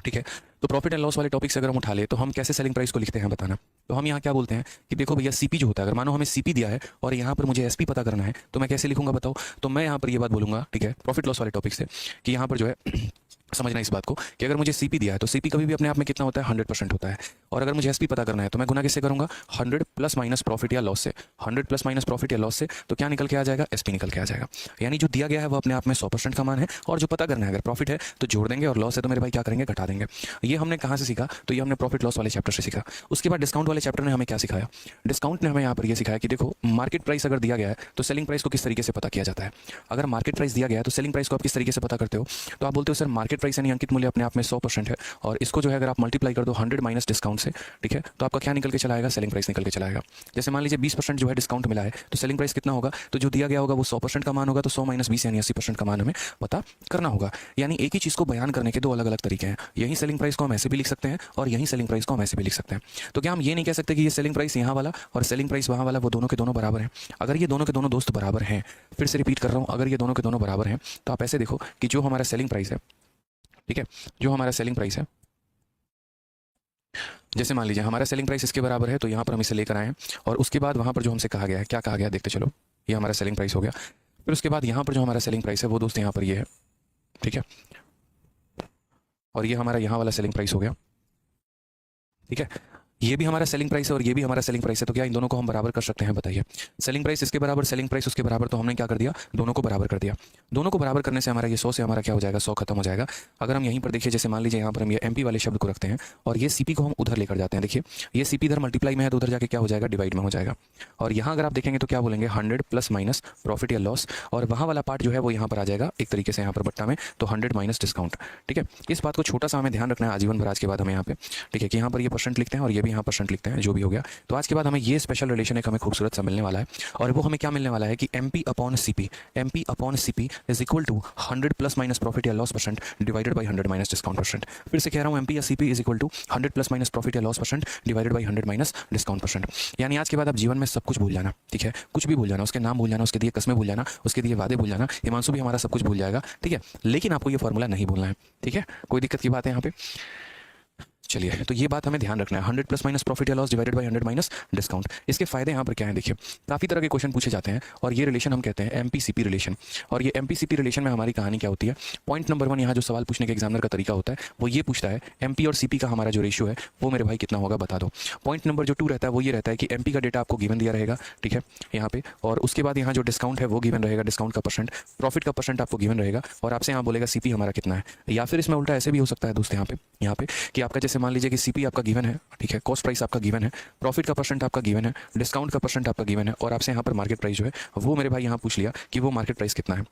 A: ठीक है। तो प्रॉफिट एंड लॉस वाले टॉपिक से अगर हम उठा ले तो हम कैसे सेलिंग प्राइस को लिखते हैं बताना। तो हम यहाँ क्या बोलते हैं कि देखो भैया सीपी जो होता है, अगर मानो हमें सीपी दिया है और यहाँ पर मुझे एसपी पता करना है, तो मैं कैसे लिखूंगा बताओ। तो मैं यहाँ पर ये बात बोलूंगा, ठीक है, प्रॉफिट लॉस वाले टॉपिक से, कि यहाँ पर जो है समझना इस बात को कि अगर मुझे सीपी दिया है तो सीपी कभी भी अपने आप में कितना होता है, 100% होता है। और अगर मुझे एसपी पता करना है तो मैं गुना किससे करूंगा, 100 प्लस माइनस प्रॉफिट या लॉस से। 100 प्लस माइनस प्रॉफिट या लॉस से तो क्या निकल के आ जाएगा, एसपी निकल के आ जाएगा। यानी जो दिया गया है वो अपने आप में 100% का मान है, और जो पता करना है, अगर प्रॉफिट है तो जोड़ देंगे और लॉस है तो मेरे भाई क्या करेंगे, घटा देंगे। ये हमने कहाँ से सीखा, तो ये हमने प्रॉफिट लॉस वाले चैप्टर से सीखा। उसके बाद डिस्काउंट वाले चैप्टर ने हमें क्या सिखाया, डिस्काउंट ने हमें यहाँ पर ये सिखाया कि देखो मार्केट प्राइस अगर दिया गया है तो सेलिंग प्राइस को किस तरीके से पता किया जाता है। अगर मार्केट प्राइस दिया गया है तो सेलिंग प्राइस को आप किस तरीके से पता करते हो, तो आप बोलते हो सर मार्केट प्राइस यानी अंकित मूल्य अपने आप में 100% है, और इसको जो है अगर आप मल्टीप्लाई कर दो 100 माइनस डिस्काउंट से, ठीक है, तो आपका क्या निकल के चला आएगा, सेलिंग प्राइस निकल के चला आएगा। जैसे मान लीजिए 20% जो है डिस्काउंट मिला है, तो सेलिंग प्राइस कितना होगा, तो जो दिया गया होगा वो 100% का मान होगा, तो 100 माइनस 20 यानी 80% का मान हमें पता करना होगा। यानी एक ही चीज़ को बयान करने के दो अलग अलग तरीके हैं। यही सेलिंग प्राइस को हम ऐसे भी लिख सकते हैं और यही सेलिंग प्राइस को हम ऐसे भी लिख सकते हैं। तो क्या हम ये नहीं कह सकते कि ये सेलिंग प्राइस यहाँ वाला और सेलिंग प्राइस वहाँ वाला वो दोनों के दोनों बराबर हैं। अगर ये दोनों के दोनों दोस्त बराबर हैं, फिर से रिपीट कर रहा हूँ, अगर ये दोनों के दोनों बराबर हैं तो आप ऐसे देखो कि जो हमारा सेलिंग प्राइस है, ठीक है, जो हमारा सेलिंग प्राइस है, जैसे मान लीजिए हमारा सेलिंग प्राइस इसके बराबर है, तो यहाँ पर हम इसे लेकर आए हैं और उसके बाद वहाँ पर जो हमसे कहा गया है, क्या कहा गया देखते चलो। ये हमारा सेलिंग प्राइस हो गया, फिर उसके बाद यहाँ पर जो हमारा सेलिंग प्राइस है वो दोस्त यहाँ पर ये है, ठीक है, और ये हमारा यहाँ वाला सेलिंग प्राइस हो गया, ठीक है। ये भी हमारा सेलिंग प्राइस है और ये भी हमारा सेलिंग प्राइस है, तो क्या इन दोनों को हम बराबर कर सकते हैं, बताइए। सेलिंग प्राइस इसके बराबर, सेलिंग प्राइस उसके बराबर, तो हमने क्या कर दिया, दोनों को बराबर कर दिया। दोनों को बराबर करने से हमारा ये 100 से हमारा क्या हो जाएगा, 100 खत्म हो जाएगा। अगर हम यहीं पर देखिए, जैसे मान लीजिए यहाँ पर हम ये एमपी वाले शब्द को रखते हैं और ये सीपी को हम उधर लेकर जाते हैं, देखिए ये सीपी इधर मल्टीप्लाई में है तो उधर जाके क्या हो जाएगा, डिवाइड में हो जाएगा। और यहाँ अगर आप देखेंगे तो क्या बोलेंगे, 100 प्लस माइनस प्रॉफिट या लॉस, और वहाँ वाला पार्ट जो है वो यहाँ पर आ जाएगा एक तरीके से यहाँ पर बट्टा में, तो 100 माइनस डिस्काउंट, ठीक है। इस बात को छोटा सा हमें ध्यान रखना है आजीवन भर आज के बाद हमें यहाँ पे, ठीक है, कि यहाँ पर ये परसेंट लिखते हैं और ये भी यहाँ परसेंट लिखते हैं, जो भी हो गया। तो आज के बाद हमें ये स्पेशल रिलेशन एक हमें खूबसूरत सा मिलने वाला है, और वो हमें क्या मिलने वाला है कि MP upon CP, MP upon CP is equal to 100 plus minus profit या loss percent divided by 100 minus discount percent. फिर से कह रहा हूँ, एमपी या CP is equal to 100 plus minus profit या loss percent divided by 100 minus discount percent. यानी आज के बाद आप जीवन में सब कुछ भूल जाना, ठीक है, कुछ भी भूल जाना, उसके नाम भूल जाना, उसके दिए कस्में भूल जाना, उसके दिए वादे भूल जाना, हिमांशु भी हमारा सब कुछ भूल जाएगा, ठीक है, लेकिन आपको ये फॉर्मूला नहीं भूलना है, ठीक है, कोई दिक्कत की बात है यहाँ पे। चलिए, तो ये बात हमें ध्यान रखना है, 100 प्लस माइनस प्रॉफिट या loss divided by 100 minus discount. इसके फायदे यहाँ पर क्या है, देखिए काफ़ी तरह के क्वेश्चन पूछे जाते हैं और ये रिलेशन हम कहते हैं एमपीसीपी रिलेशन। और ये एमपीसीपी रिलेशन में हमारी कहानी क्या होती है, पॉइंट नंबर 1 यहाँ जो सवाल पूछने के एग्जामिनर का तरीका होता है वो ये पूछता है एमपी और सीपी का हमारा जो रेशियो है वो मेरे भाई कितना होगा बता दो। पॉइंट नंबर जो 2 रहता है वो ये रहता है कि एमपी का डेटा आपको गिवन दिया रहेगा, ठीक है, यहाँ पे, और उसके बाद यहाँ जो डिस्काउंट है वो गिवन रहेगा, डिस्काउंट का परसेंट, प्रॉफिट का परसेंट आपको गिवन रहेगा, और आपसे यहाँ बोलेगा सीपी हमारा कितना है। या फिर इसमें उल्टा ऐसे भी हो सकता है दोस्त, यहाँ पे कि आपका जैसे मान लीजिए कि सीपी आपका गिवन है, ठीक है, कॉस्ट प्राइस आपका गिवन है, प्रॉफिट का परसेंट आपका गिवन है, डिस्काउंट का परसेंट आपका गिवन है, और आपसे यहाँ पर मार्केट प्राइस जो है वो मेरे भाई यहाँ पूछ लिया कि वो मार्केट प्राइस कितना है।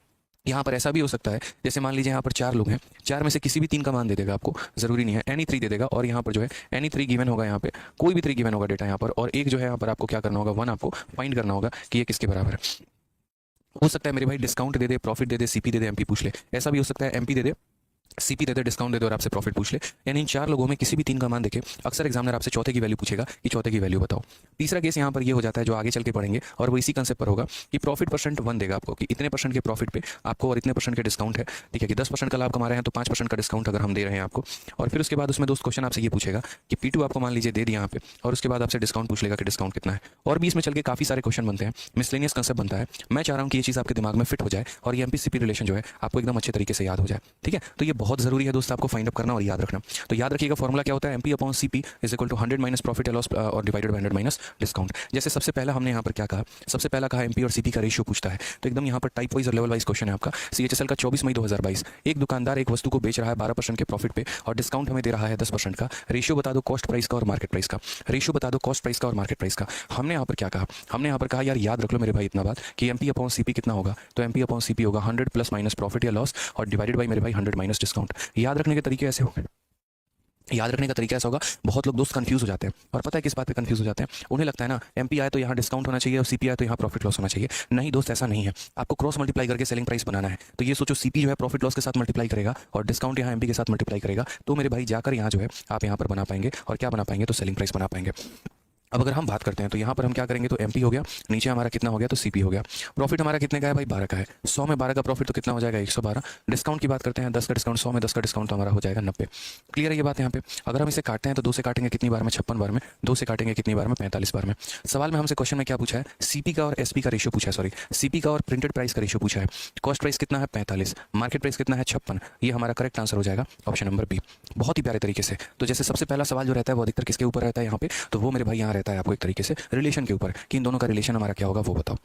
A: यहाँ पर ऐसा भी हो सकता है, जैसे मान लीजिए यहाँ पर 4 लोग हैं, 4 में से किसी भी 3 का मान दे देगा आपको, जरूरी नहीं है, एनी 3 दे देगा, और यहाँ पर जो है एनी 3 गिवन होगा, यहाँ पे कोई भी 3 गिवन होगा डेटा यहाँ पर, और एक जो है यहाँ पर आपको क्या करना होगा, 1 आपको फाइंड करना होगा कि ये किसके बराबर है। हो सकता है मेरे भाई डिस्काउंट दे दे, प्रॉफिट दे दे, सीपी दे दे, एमपी पूछ ले, ऐसा भी हो सकता है एमपी दे दे, सीपी दे दे, डिस्काउंट दे दे और आपसे प्रॉफिट पूछ ले। यानी इन 4 लोगों में किसी भी 3 का मान देखे अक्सर एग्जामिनर आपसे चौथे की वैल्यू पूछेगा कि चौथे की वैल्यू बताओ। तीसरा केस यहाँ पर ये हो जाता है जो आगे चल के पढ़ेंगे, और वो इसी कंसेप्ट पर होगा कि प्रॉफिट परसेंट 1 देगा आपको, कि इतने परसेंट के प्रॉफिट पे आपको और इतने परसेंट के डिस्काउंट है, ठीक है, कि 10% का लाभ कमा रहे हैं तो 5% का डिस्काउंट अगर हम दे रहे हैं आपको। और फिर उसके बाद उसमें दोस्त क्वेश्चन आपसे ये पूछेगा कि P2 आपको मान लीजिए दे दिया यहाँ पे, और उसके बाद आपसे डिस्काउंट पूछ लेगा कि डिस्काउंट कितना है। और बीच में चल के काफी सारे क्वेश्चन बनते हैं, मिसलेनियस कंसेप्ट बनता है। मैं चाह रहा हूँ कि ये चीज़ आपके दिमाग में फिट हो जाए और ये एमपी सीपी रिलेशन जो है आपको एकदम अच्छे तरीके से याद हो जाए, ठीक है। तो ये बहुत जरूरी है दोस्त, आपको फाइंड अप करना और याद रखना। तो याद रखिएगा फॉर्मूला क्या होता है, MP upon CP is equal to 100 minus profit या लॉस और डिवाइडेड बाय 100 माइनस डिस्काउंट। जैसे सबसे पहला हमने यहाँ पर क्या कहा, सबसे पहला कहा एमपी और सीपी का रेशियो पूछता है, तो एकदम यहाँ पर टाइप वाइज और लेवल वाइज क्वेश्चन है आपका। सीएचएसएल का 24 मई 2022, एक दुकानदार एक वस्तु को बेच रहा है 12% के प्रॉफिट पे और डिस्काउंट हमें दे रहा है 10% का। रेशियो बता दो कॉस्ट प्राइस का और मार्केट प्राइस का, रेशियो बता दो कॉस्ट प्राइस का और मार्केट प्राइस का। हमने यहाँ पर क्या कहा, हमने यहाँ पर कहा यार याद रख लो मेरे भाई इतना बात कि एमपी अपॉन सीपी कितना होगा, तो एमपी अपॉन सीपी होगा 100 प्लस माइनस प्रॉफिट या लॉस और डिवाइडेड बाई मेरे भाई 100 माइनस डिस्काउंट। याद रखने के तरीके ऐसे होंगे, याद रखने का तरीका ऐसा होगा। बहुत लोग दोस्त कंफ्यूज हो जाते हैं, और पता है किस बात पे कंफ्यूज हो जाते हैं, उन्हें लगता है ना एमपी आए तो यहाँ डिस्काउंट होना चाहिए और सीपी आए तो यहाँ प्रॉफिट लॉस होना चाहिए। नहीं दोस्त, ऐसा नहीं है, आपको क्रॉस मल्टीप्लाई करके सेलिंग प्राइस बनाना है। तो ये सोचो सीपी जो है प्रॉफिट लॉस के साथ मल्टीप्लाई करेगा और डिस्काउंट यहाँ एमपी के साथ मल्टीप्लाई करेगा, तो मेरे भाई जाकर यहाँ जो है आप यहाँ पर बना पाएंगे, और क्या बना पाएंगे, तो सेलिंग प्राइस बना पाएंगे। अब अगर हम बात करते हैं तो यहाँ पर हम क्या करेंगे, तो एमपी हो गया, नीचे हमारा कितना हो गया, तो सीपी हो गया। प्रॉफिट हमारा कितने का है भाई, 12 का है, 100 में 12 का प्रॉफिट तो कितना हो जाएगा, 112। डिस्काउंट की बात करते हैं, 10 का डिस्काउंट, 100 में 10 का डिस्काउंट तो हमारा हो जाएगा 90। क्लियर है ये बात यहाँ पे। अगर हम इसे काटते हैं तो 2 से काटेंगे कितनी बार में, 56 बार में, 2 से काटेंगे कितनी बार में, 45 बार में। सवाल में हमसे क्वेश्चन में क्या पूछा है, सीपी का और एसपी का रेशियो पूछा है, सॉरी सीपी का और प्रिंटेड प्राइस का रेशियो पूछा है। कॉस्ट प्राइस कितना है, 45, मार्केट प्राइस कितना है, 56। ये हमारा करेक्ट आंसर हो जाएगा ऑप्शन नंबर बी, बहुत ही प्यारे तरीके से। तो जैसे सबसे पहला सवाल जो रहता है वो अधिकतर किसके ऊपर रहता है यहाँ पे, तो वो मेरे भाई यहाँ रहता है आपको एक तरीके से रिलेशन के ऊपर, कि इन दोनों का रिलेशन हमारा क्या होगा वो बताओ।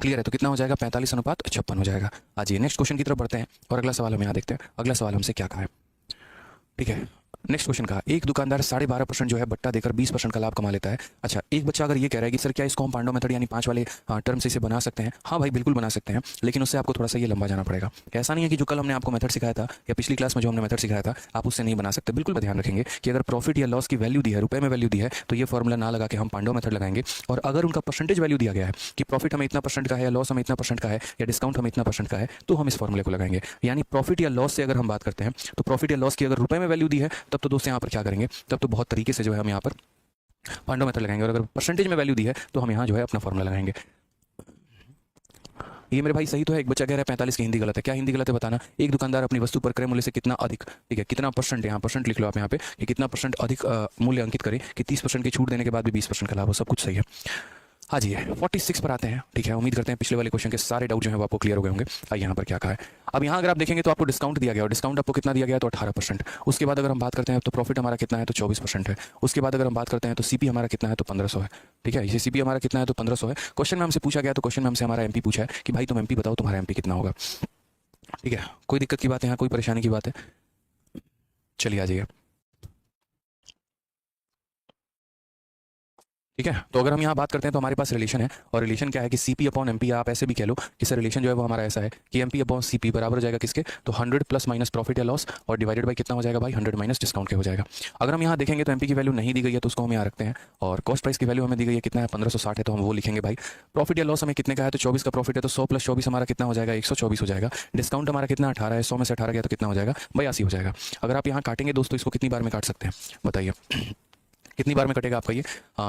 A: क्लियर है, तो कितना हो जाएगा, 45 अनुपात 56 हो जाएगा। आज ये नेक्स्ट क्वेश्चन की तरफ बढ़ते हैं और अगला सवाल हम यहाँ देखते हैं। अगला सवाल हमसे क्या कहा है, ठीक है, नेक्स्ट क्वेश्चन का, एक दुकानदार 12.5% जो है बट्टा देकर 20% का लाभ कमा लेता है। अच्छा, एक बच्चा अगर ये कह रहा है कि सर क्या इसको हम पांडव मेथड यानी 5 वाले टर्म से इसे बना सकते हैं, हाँ भाई बिल्कुल बना सकते हैं, लेकिन उससे आपको थोड़ा सा ये लंबा जाना पड़ेगा। ऐसा नहीं है कि जो कल हमने आपको मेथड सिखाया था या पिछली क्लास में जो हमने मेथड सिखाया था आप उससे नहीं बना सकते। बिल्कुल ध्यान रखेंगे कि अगर प्रॉफिट या लॉस की वैल्यू दी है, रुपए में वैल्यू दी है, तो ये फॉर्मुला ना लगा के हम पांडव मेथड लगाएंगे। और अगर उनका परसेंटेज वैल्यू दिया गया है कि प्रॉफिट हमें इतना परसेंट का है, लॉस हमें इतना परसेंट का है, या डिस्काउंट हमें इतना परसेंट का है, तो हम इस फॉर्मुले को लगाएंगे। यानी प्रॉफिट या लॉस से अगर हम बात करते हैं तो प्रॉफिट या लॉस की अगर रुपए में वैल्यू दी है तब तो दोस्तों यहाँ पर क्या करेंगे, तब तो बहुत तरीके से जो है हम यहाँ पर पांडव मेथड लगाएंगे। और अगर परसेंटेज में वैल्यू दी है तो हम यहाँ जो है अपना फॉर्मूला लगाएंगे। ये मेरे भाई सही तो है, एक बच्चा कह रहा है 45 की हिंदी गलत है, क्या हिंदी गलत है बताना। एक दुकानदार अपनी वस्तु पर क्रय मूल्य से कितना अधिक, ठीक है, कितना परसेंट, यहाँ परसेंट लिख लो आप यहाँ पे, कि कितना परसेंट अधिक मूल्य अंकित करे कि 30% की छूट देने के बाद भी 20% का लाभ हो, सब कुछ सही है। हाँ जी, 46 पर आते हैं, ठीक है। उम्मीद करते हैं पिछले वाले क्वेश्चन के सारे डाउट जो है वो आपको क्लियर हो गए होंगे। यहाँ पर क्या कहा है, अब यहाँ अगर आप देखेंगे तो आपको डिस्काउंट दिया गया, और डिस्काउंट आपको कितना दिया गया, तो 18%। उसके बाद अगर हम बात करते हैं तो प्रॉफिट हमारा कितना है, तो 24% है। उसके बाद अगर हम बात करते हैं तो सीपी हमारा कितना है, तो 1500 है, ठीक है। ये सीपी हमारा कितना है, तो 1500 है। क्वेश्चन में हमसे पूछा गया, तो क्वेश्चन में हमसे हमारा एमपी पूछा है कि भाई तुम एमपी बताओ तुम्हारा एमपी कितना होगा, ठीक है। कोई दिक्कत की बात है यहाँ, कोई परेशानी की बात है, चलिए आ जाइए, ठीक है। तो अगर हम यहाँ बात करते हैं तो हमारे पास रिलेशन है, और रिलेशन क्या है कि सीपी अपॉन एमपी, आप ऐसे भी कह लो कि सर रिलेशन जो है वो हमारा ऐसा है कि एमपी अपॉन सीपी बराबर हो जाएगा किसके, तो 100 प्लस माइनस प्रॉफिट या लॉस और डिवाइडेड बाय कितना हो जाएगा भाई, 100 माइनस डिस्काउंट के हो जाएगा। अगर हम यहाँ देखेंगे तो एमपी की वैल्यू नहीं दी गई है तो उसको हम यहाँ रखते हैं, और कॉस्ट प्राइस की वैल्यू हमें दी गई है कितना है, 1560 है, तो हम वो लिखेंगे भाई। प्रॉफिट या लॉस हमें कितने का है, तो 24 का प्रॉफिट है, तो 100 प्लस 24 हमारा कितना हो जाएगा, 124 हो जाएगा। डिस्काउंट हमारा कितना 18 है, 100 में से 18 गया तो कितना हो जाएगा, 82 हो जाएगा। अगर आप यहाँ काटेंगे दोस्तों, इसको कितनी बार में काट सकते हैं बताइए, कितनी बार में कटेगा आपका ये,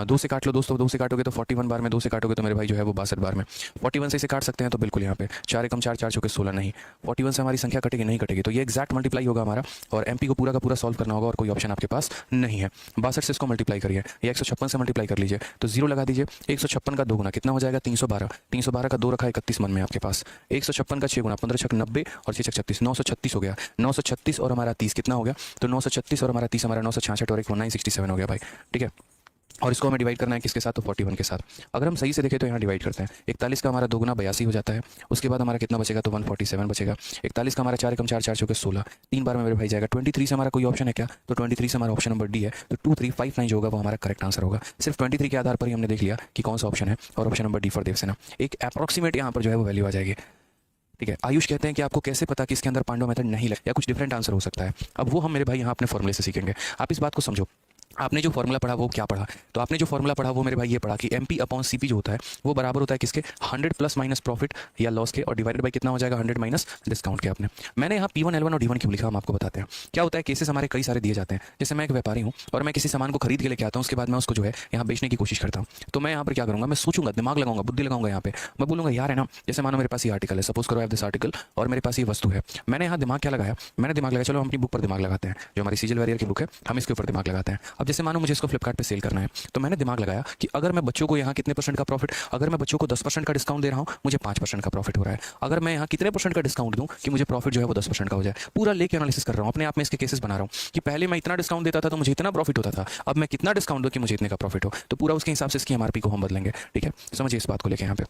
A: 2 से काट लो दोस्तों, 2 से काटोगे तो 41 बार में, 2 से काटोगे तो मेरे भाई जो है वो 62 बार में। 41 से इसे काट सकते हैं तो बिल्कुल यहाँ पे 4 एकम 4, 4 चौके 16 नहीं, 41 से हमारी संख्या कटेगी नहीं कटेगी, तो ये एक्जैक्ट मल्टीप्लाई होगा हमारा, और एमपी को पूरा का पूरा सॉल्व करना होगा और कोई ऑप्शन आपके पास नहीं है। 62 से इसको मल्टीप्लाई करिए, या 156 से मल्टीप्लाई कर लीजिए, तो 0 लगा दीजिए। 156 का 2 गुना कितना हो जाएगा, 312, 312 का 2 रखा 31 मन में आपके पास। 156 का 6 गुना 15 छक 90 और 6 छक 36, 936 हो गया। 936 और हमारा 30 कितना हो गया, तो 936 और हमारा 30 हमारा 966 और 1967 हो गया भाई, ठीक है। और इसको हमें डिवाइड करना है किसके साथ, तो 41 के साथ। अगर हम सही से देखें तो यहाँ डिवाइड करते हैं, 41 का हमारा 2 गुना 82 हो जाता है। उसके बाद हमारा कितना बचेगा, तो 147 बचेगा। 41 का हमारा 4 एकम 4, 4 चौके 16, 3 बार में मेरे भाई जाएगा। 23 से हमारा कोई ऑप्शन है क्या, तो 23 से हमारा ऑप्शन नंबर डी है, तो 2359 जो होगा वो हमारा करेक्ट आंसर होगा। सिर्फ 23 के आधार पर ही हमने देख लिया कि कौन सा ऑप्शन है, और option number D for Devsena. एक अप्रॉक्सीमेट यहाँ पर जो है वो वैल्यू आ जाएगी, ठीक है। आयुष कहते हैं कि आपको कैसे पता कि इसके अंदर पांडव मेथड नहीं लगे या कुछ डिफरेंट आंसर हो सकता है। अब वो हम मेरे भाई यहाँ अपने फॉर्मूले से सीखेंगे। आप इस बात को समझो, आपने जो फॉर्मूला पढ़ा वो क्या पढ़ा? तो आपने जो फॉर्मूला पढ़ा वो मेरे भाई ये पढ़ा कि MP अपॉन CP जो होता है वो बराबर होता है किसके? 100 प्लस माइनस प्रॉफिट या लॉस के, और डिवाइडेड बाय कितना हो जाएगा? 100 माइनस डिस्काउंट के। आपने मैंने यहाँ P1 L1 और D1 क्यों लिखा हम आपको बताते हैं। क्या होता है, केसेस हमारे कई सारे दिए जाते हैं। जैसे मैं एक व्यापारी हूँ और मैं किसी सामान को खरीद के लेके आता हूँ, उसके बाद मैं उसको जो है यहाँ बेचने की कोशिश करता हूँ। तो मैं यहाँ पर क्या करूँगा, मैं सोचूंगा, दिमाग लगाऊंगा, बुद्धि लगाऊंगा। यहाँ पे मैं बोलूँगा यार है ना, जैसे मानो मेरे पास ये आर्टिकल है, सपोज करो दिस आर्टिकल, और मेरे पास ये वस्तु है। मैंने यहाँ दिमाग क्या लगाया? मैंने दिमाग लगाया, चलो हम अपनी बुक पर दिमाग लगाते हैं, जो हमारी सीजल वेरियर की बुक है, हम इसके ऊपर दिमाग लगाते हैं। अब जैसे मानो मुझे इसको फ्लिपकार्ट पे सेल करना है, तो मैंने दिमाग लगाया कि अगर मैं बच्चों को यहाँ कितने % का प्रॉफिट, अगर मैं बच्चों को 10% का डिस्काउंट दे रहा हूँ, मुझे 5% का प्रॉफिट हो रहा है। अगर मैं यहाँ कितने % का डिस्काउंट दूँ कि मुझे प्रॉफिट जो है वो 10% का हो जाए। पूरा लेके एनालिसिस कर रहा हूँ, अपने आप में इसके केसेस बना रहा हूँ कि पहले मैं इतना डिस्काउंट देता था तो मुझे इतना प्रॉफिट होता था, अब मैं कितना डिस्काउंट दूँ कि मुझे इतने का प्रॉफिट हो। तो पूरा उसके हिसाब से इसकी MRP को हम बदलेंगे। ठीक है, समझिए इस बात को लेके यहाँ पे।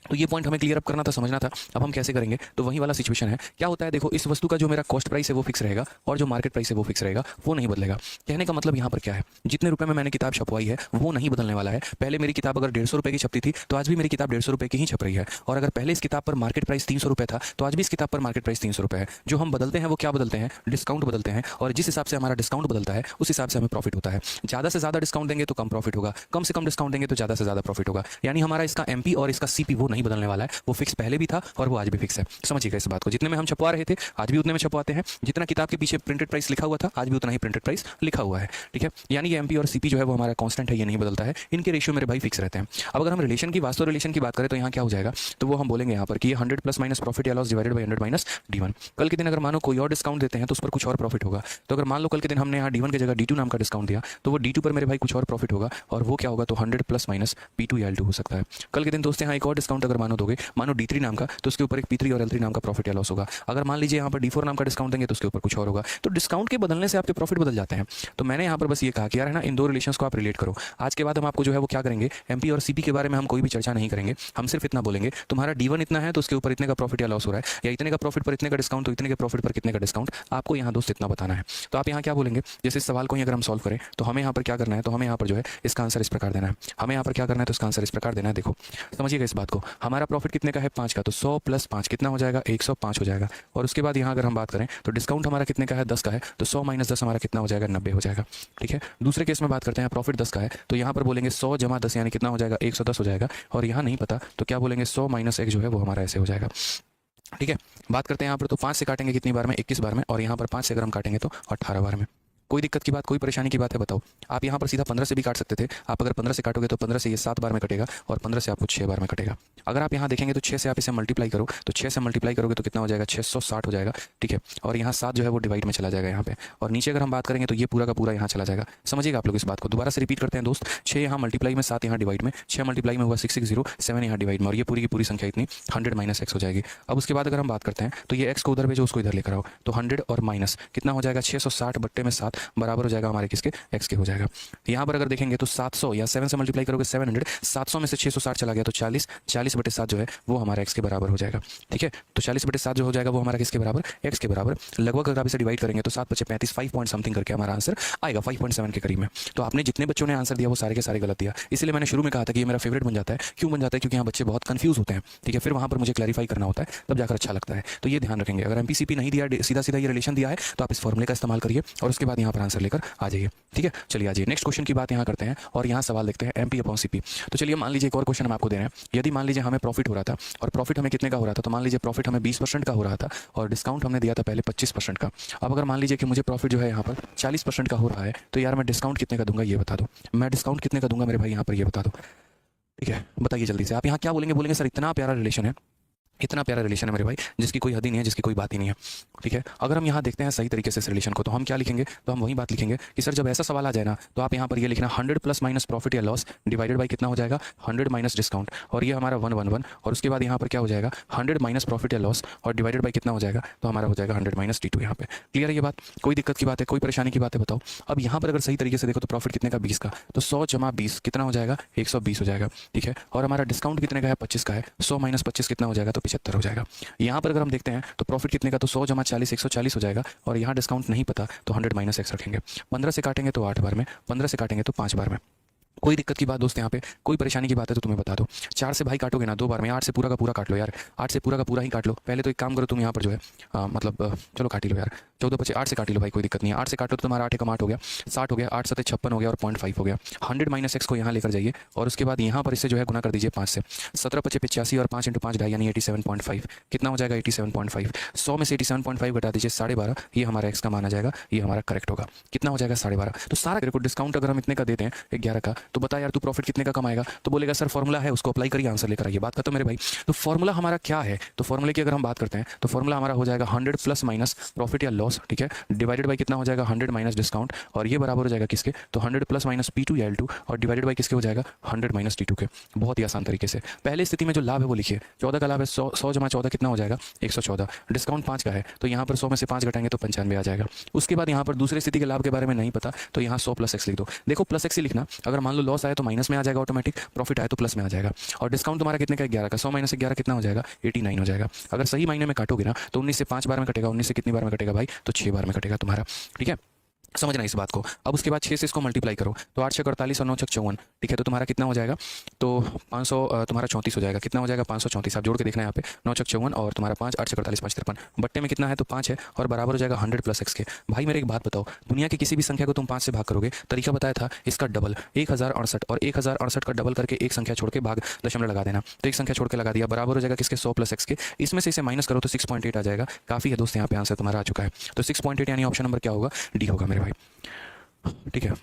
A: तो ये पॉइंट हमें क्लियर अप करना था, समझना था। अब हम कैसे करेंगे, तो वही वाला सिचुएशन है। क्या होता है देखो, इस वस्तु का जो मेरा कॉस्ट प्राइस है वो फिक्स रहेगा और जो मार्केट प्राइस है वो फिक्स रहेगा, वो नहीं बदलेगा। कहने का मतलब यहाँ पर क्या है, जितने रुपए में मैंने किताब छपवाई है वो नहीं बदलने वाला है। पहले मेरी किताब अगर 150 रुपये की छपती थी तो आज भी मेरी किताब 150 रुपये की ही छप रही है। और अगर पहले इस किताब पर मार्केट प्राइस 300 रुपये था तो आज भी इस किताब पर मार्केट प्राइस 300 रुपये है। जो हम बदलते हैं वो क्या बदलते हैं? डिस्काउंट बदलते हैं। और जिस हिसाब से हमारा डिस्काउंट बदलता है उस हिसाब से हमें प्रॉफिट होता है। ज़्यादा से ज़्यादा डिस्काउंट देंगे तो कम प्रॉफिट होगा, कम से कम डिस्काउंट देंगे तो ज़्यादा से ज़्यादा प्रॉफिट होगा। यानी हमारा इसका MP और इसका CP वो नहीं बदलने वाला है, वो फिक्स पहले भी था और वो आज भी फिक्स है। समझिएगा इस बात को। जितने में हम छपवा रहे थे आज भी उतने में छपवाते हैं, जितना किताब के पीछे प्रिंटेड प्राइस लिखा हुआ था आज भी उतना ही प्रिंटेड प्राइस लिखा हुआ है। ठीक है, यानी ये MP और CP जो है वो हमारा कांस्टेंट है, ये नहीं बदलता है। इनके रेशियो मेरे भाई फिक्स रहते हैं। अब अगर हम रिलेशन की, वास्तव रिलेशन की बात करें तो यहाँ क्या हो जाएगा, तो वो हम बोलेंगे यहाँ पर कि 100 प्लस माइनस प्रॉफिट या loss divided by 100 minus D1। कल के दिन अगर मानो कोई और डिस्काउंट देते हैं तो उस पर कुछ और प्रॉफिट होगा। तो अगर मान लो कल के दिन हमने यहाँ D1 की जगह D2 नाम का डिस्काउंट दिया तो वो D2 पर मेरे भाई कुछ और प्रॉफिट होगा, और वो क्या होगा, तो 100 प्लस माइनस P2 या L2 हो सकता है। कल के दिन दोस्तों यहाँ एक और डिस्काउंट अगर मानो दोगे, मानो D3 नाम का, तो उसके ऊपर एक P3 और L3 नाम का प्रॉफिट या लॉस होगा। अगर मान लीजिए यहाँ पर D4 नाम का डिस्काउंट देंगे तो उसके ऊपर कुछ और होगा। तो डिस्काउंट के बदलने से आपके प्रॉफिट बदल जाते हैं। तो मैंने यहाँ पर बस ये कहा कि यार है ना, इन दो रिलेशंस को आप रिलेट करो। आज के बाद हम आपको जो है वो क्या करेंगे, MP और CP के बारे में हम कोई भी चर्चा नहीं करेंगे। हम सिर्फ इतना बोलेंगे तुम्हारा D1 इतना है तो उसके ऊपर इतने का प्रॉफिट या लॉस हो रहा है, या इतने का प्रॉफिट पर इतने का डिस्काउंट तो इतने के प्रॉफिट पर कितने का डिस्काउंट, आपको यहाँ दोस्त इतना बताना है। तो आप यहाँ क्या बोलेंगे, जैसे इस सवाल को ही अगर हम सॉल्व करें तो हमें यहाँ पर क्या करना है, तो हमें यहाँ पर जो है इसका आंसर इस प्रकार देना है। हमें यहाँ पर क्या करना है, तो इसका आंसर इस प्रकार देना है। देखो समझिएगा इस बात को, हमारा प्रॉफिट कितने का है, 5 का, तो 100 प्लस 5 कितना हो जाएगा, 105 हो जाएगा। और उसके बाद यहाँ अगर हम बात करें तो डिस्काउंट हमारा कितने का है, 10 का है, तो 100 माइनस 10 हमारा कितना हो जाएगा, 90 हो जाएगा। ठीक है, दूसरे केस में बात करते हैं, प्रॉफिट 10 का है, तो यहाँ पर बोलेंगे 100 जमा 10 यानी कितना हो जाएगा, 110 हो जाएगा। और यहाँ नहीं पता तो क्या बोलेंगे, 100 माइनस 1 जो है वो हमारा ऐसे हो जाएगा। ठीक है, बात करते हैं यहाँ पर, तो 5 से काटेंगे कितनी बार में, 21 बार में, और यहाँ पर 5 से अगर हम काटेंगे तो 18 बार में। कोई दिक्कत की बात, कोई परेशानी की बात है बताओ। आप यहाँ पर सीधा 15 से भी काट सकते थे। आप अगर 15 से काटोगे तो 15 से ये 7 बार में कटेगा और 15 से आपको 6 बार में कटेगा। अगर आप यहाँ देखेंगे तो 6 से आप इसे मल्टीप्लाई करो, तो 6 से मल्टीप्लाई करोगे तो कितना हो जाएगा, 660 हो जाएगा। ठीक है, और यहाँ 7 जो है वो डिवाइड में चला जाएगा यहाँ पे, और नीचे अगर हम बात करेंगे तो ये पूरा का पूरा यहाँ चला जाएगा। समझिएगा आप लोग इस बात को। दोबारा से रिपीट करते हैं दोस्त, 6 यहाँ मल्टीप्लाई में, 7 यहाँ डिवाइड में, 6 मल्टीप्लाई में हुआ 660, 7 यहाँ डिवाइड में, और ये पूरी की पूरी संख्या इतनी 100 माइनस x हो जाएगी। अब उसके बाद अगर हम बात करते हैं तो ये x को उधर भेजो, उसको इधर लेकर आओ, तो 100 और माइनस कितना हो जाएगा, 660 बट्टे में 7 बराबर हो जाएगा हमारे किसके, x के हो जाएगा। यहाँ पर अगर देखेंगे तो 700 या 7 से मल्टीप्लाई करोगे 700, 700 में से 660 चला गया तो 40, 40 बटे 7 जो है वो हमारा x के बराबर हो जाएगा। ठीक है, तो 40 बटे 7 जो हो जाएगा वो हमारा किसके बराबर, x के बराबर। लगभग अगर आप इसे डिवाइड करेंगे तो 7 बचे 35, 5 पॉइंट समथिंग करके हमारा आंसर आएगा, 5.7 के करीब में। तो आपने जितने बच्चों ने आंसर दिया वो सारे के सारे गलत दिया। इसलिए मैंने शुरू में कहा था कि ये मेरा फेवरेट बन जाता है। क्यों बन जाता है, क्योंकि यहाँ बच्चे बहुत कंफ्यूज होते हैं। ठीक है, फिर वहाँ पर मुझे क्लैरिफाई करना होता है, तब जाकर अच्छा लगता है। तो ये ध्यान रखेंगे, अगर MP CP नहीं दिया, सीधा सीधा ये रिलेशन दिया है तो आप इस फॉर्मूले का इस्तेमाल करिए और उसके बाद यहाँ पर आंसर लेकर आ जाइए। ठीक है, चलिए आ जाइए नेक्स्ट क्वेश्चन की बात यहाँ करते हैं और यहाँ सवाल देखते हैं MP अपॉन CP। तो चलिए मान लीजिए एक और क्वेश्चन हम आपको दे रहे हैं। यदि मान लीजिए हमें प्रॉफिट हो रहा था, और प्रॉफिट हमें कितने का हो रहा था, तो मान लीजिए प्रॉफिट हमें 20% का हो रहा था और डिस्काउंट हमने दिया था पहले 25% का। अब अगर मान लीजिए कि मुझे प्रॉफिट जो है यहाँ पर 40% का हो रहा है, तो यार मैं डिस्काउंट कितने का दूंगा ये बता दो। मैं डिस्काउंट कितने का दूंगा मेरे भाई यहाँ पर ये बता दो। ठीक है, बताइए जल्दी से। आप यहाँ क्या बोलेंगे, बोलेंगे सर इतना प्यारा रिलेशन है, इतना प्यारा रिलेशन है मेरे भाई, जिसकी कोई हद ही नहीं है, जिसकी कोई बात ही नहीं है। ठीक है, अगर हम यहाँ देखते हैं सही तरीके से इस रिलेशन को, तो हम क्या लिखेंगे, तो हम वही बात लिखेंगे कि सर जब ऐसा सवाल आ जाए ना तो आप यहाँ पर ये लिखना 100 प्लस माइनस प्रॉफिट या लॉस डिवाइडेड बाई कितना हो जाएगा, 100 माइनस डिस्काउंट, और ये हमारा 111, और उसके बाद यहाँ पर क्या हो जाएगा 100 माइनस प्रॉफिट या लॉस और डिवाइडेड बाई कितना हो जाएगा, तो हमारा हो जाएगा 100 माइनस D2। यहाँ पे क्लियर है ये बात, कोई दिक्कत की बात है, कोई परेशानी की बात है बताओ। अब यहाँ पर अगर सही तरीके से देखो तो प्रॉफिट कितने का 20 का, तो 100 जमा 20 कितना हो जाएगा, 120 हो जाएगा। ठीक है, और हमारा डिस्काउंट कितने का है, 25 का है, 100 माइनस 25 कितना हो जाएगा, तो 75 हो जाएगा। यहाँ पर अगर हम देखते हैं तो प्रॉफिट कितने का, तो 100 जमा 40 140 हो जाएगा, और यहाँ डिस्काउंट नहीं पता तो 100 माइनस x रखेंगे। 15 से काटेंगे तो 8 बार में, 15 से काटेंगे तो 5 बार में। कोई दिक्कत की बात दोस्त यहाँ पे, कोई परेशानी की बात है तो तुम्हें बता दो। 4 से भाई काटोगे ना 2 बार में, 8 से पूरा का पूरा काट लो यार, 8 से पूरा का पूरा ही काट लो। पहले तो एक काम करो तुम यहाँ पर जो है चलो काट ही लो यार, 14 बचे 8 से काट ही लो भाई, कोई दिक्कत नहीं है। 8 से काटो तो तुम्हारा 8 एकम 8 हो गया, 60 हो गया, 8 सत्ते 56 हो गया और 0.5 हो गया। 100 माइनस एक्स को यहाँ लेकर जाइए और उसके बाद यहाँ पर इससे जो है गुना कर दीजिए 5 से। 17 पचे 85 और 5 इंटू 5 ढाई यानी 87.5। कितना हो जाएगा 87.5। 100 में से 87.5 घटा दीजिए 12.5, ये हमारा एक्स का माना जाएगा, ये हमारा करेक्ट होगा। कितना हो जाएगा 12.5। तो सारा तेरे को डिस्काउंट अगर हम इतने का देते हैं 11 का, तो बता यार तू प्रॉफिट कितने का कमाएगा। तो बोलेगा सर फॉर्मूला है उसको अप्लाई करिए आंसर लेकर आइए। बात खत्म मेरे भाई। तो फॉर्मूला हमारा क्या है, तो फॉर्मूले की अगर हम बात करते हैं तो फॉर्मूला हमारा हो जाएगा 100 प्लस माइनस प्रॉफिट या लॉस, ठीक है, डिवाइडेड बाई कितना हो जाएगा 100 माइनस डिस्काउंट, और ये बराबर हो जाएगा किसके, तो 100 प्लस माइनस P2 या L2 और डिवाइडेड बाई किसके हो जाएगा 100 माइनस T2 के। बहुत ही आसान तरीके से पहले स्थिति में जो लाभ है वो लिखिए। 14 का लाभ है 100 जमा 14 कितना हो जाएगा 114। डिस्काउंट 5 का है तो यहाँ पर 100 में से 5 घटाएंगे तो 95 आ जाएगा। उसके बाद यहाँ पर दूसरी स्थिति के लाभ के बारे में नहीं पता तो यहाँ 100 प्लस एक्स लिख दो। देखो प्लस एक्स ही लिखना, अगर मान लो लॉस आए तो माइनस में आ जाएगा ऑटोमेटिक, प्रॉफिट आए तो प्लस में आ जाएगा। और डिस्काउंट तुम्हारा कितने का 11 का, 100 माइनस 11 कितना हो जाएगा 89 हो जाएगा। अगर सही महीने में काटोगे ना तो 19 से 5 बार में कटेगा, 19 से कितनी बार में कटेगा भाई, तो 6 बार में कटेगा तुम्हारा, ठीक है, समझना इस बात को। अब उसके बाद 6 से इसको मल्टीप्लाई करो तो 8 छक 48 और 9 छक 54, ठीक है, तो तुम्हारा कितना हो जाएगा, तो 500 तुम्हारा 34 हो जाएगा। कितना हो जाएगा 534, आप जोड़ के देखना है यहाँ पे, 9 छक 54 और तुम्हारा 5, 8 छक 48, 5 53, बट्टे में कितना है तो 5 है और बराबर हो जाएगा 100 प्लस एक्स के। भाई मेरे एक बात बताओ, दुनिया की किसी भी संख्या को तुम 5 से भाग करोगे, तरीका बताया था इसका डबल 1068 और 1068 का डबल करके एक संख्या छोड़ के भाग दशमलव लगा देना, तो एक संख्या छोड़ के लगा दिया, बराबर हो जाएगा किसके 100 प्लस एक्स के। इसमें से इसे माइनस करो तो 6.8 आ जाएगा। काफ़ी है दोस्त, यहाँ पे आंसर तुम्हारा आ चुका है। तो 6.8 यानी ऑप्शन नंबर क्या होगा, डी होगा मेरे भाई, ठीक है।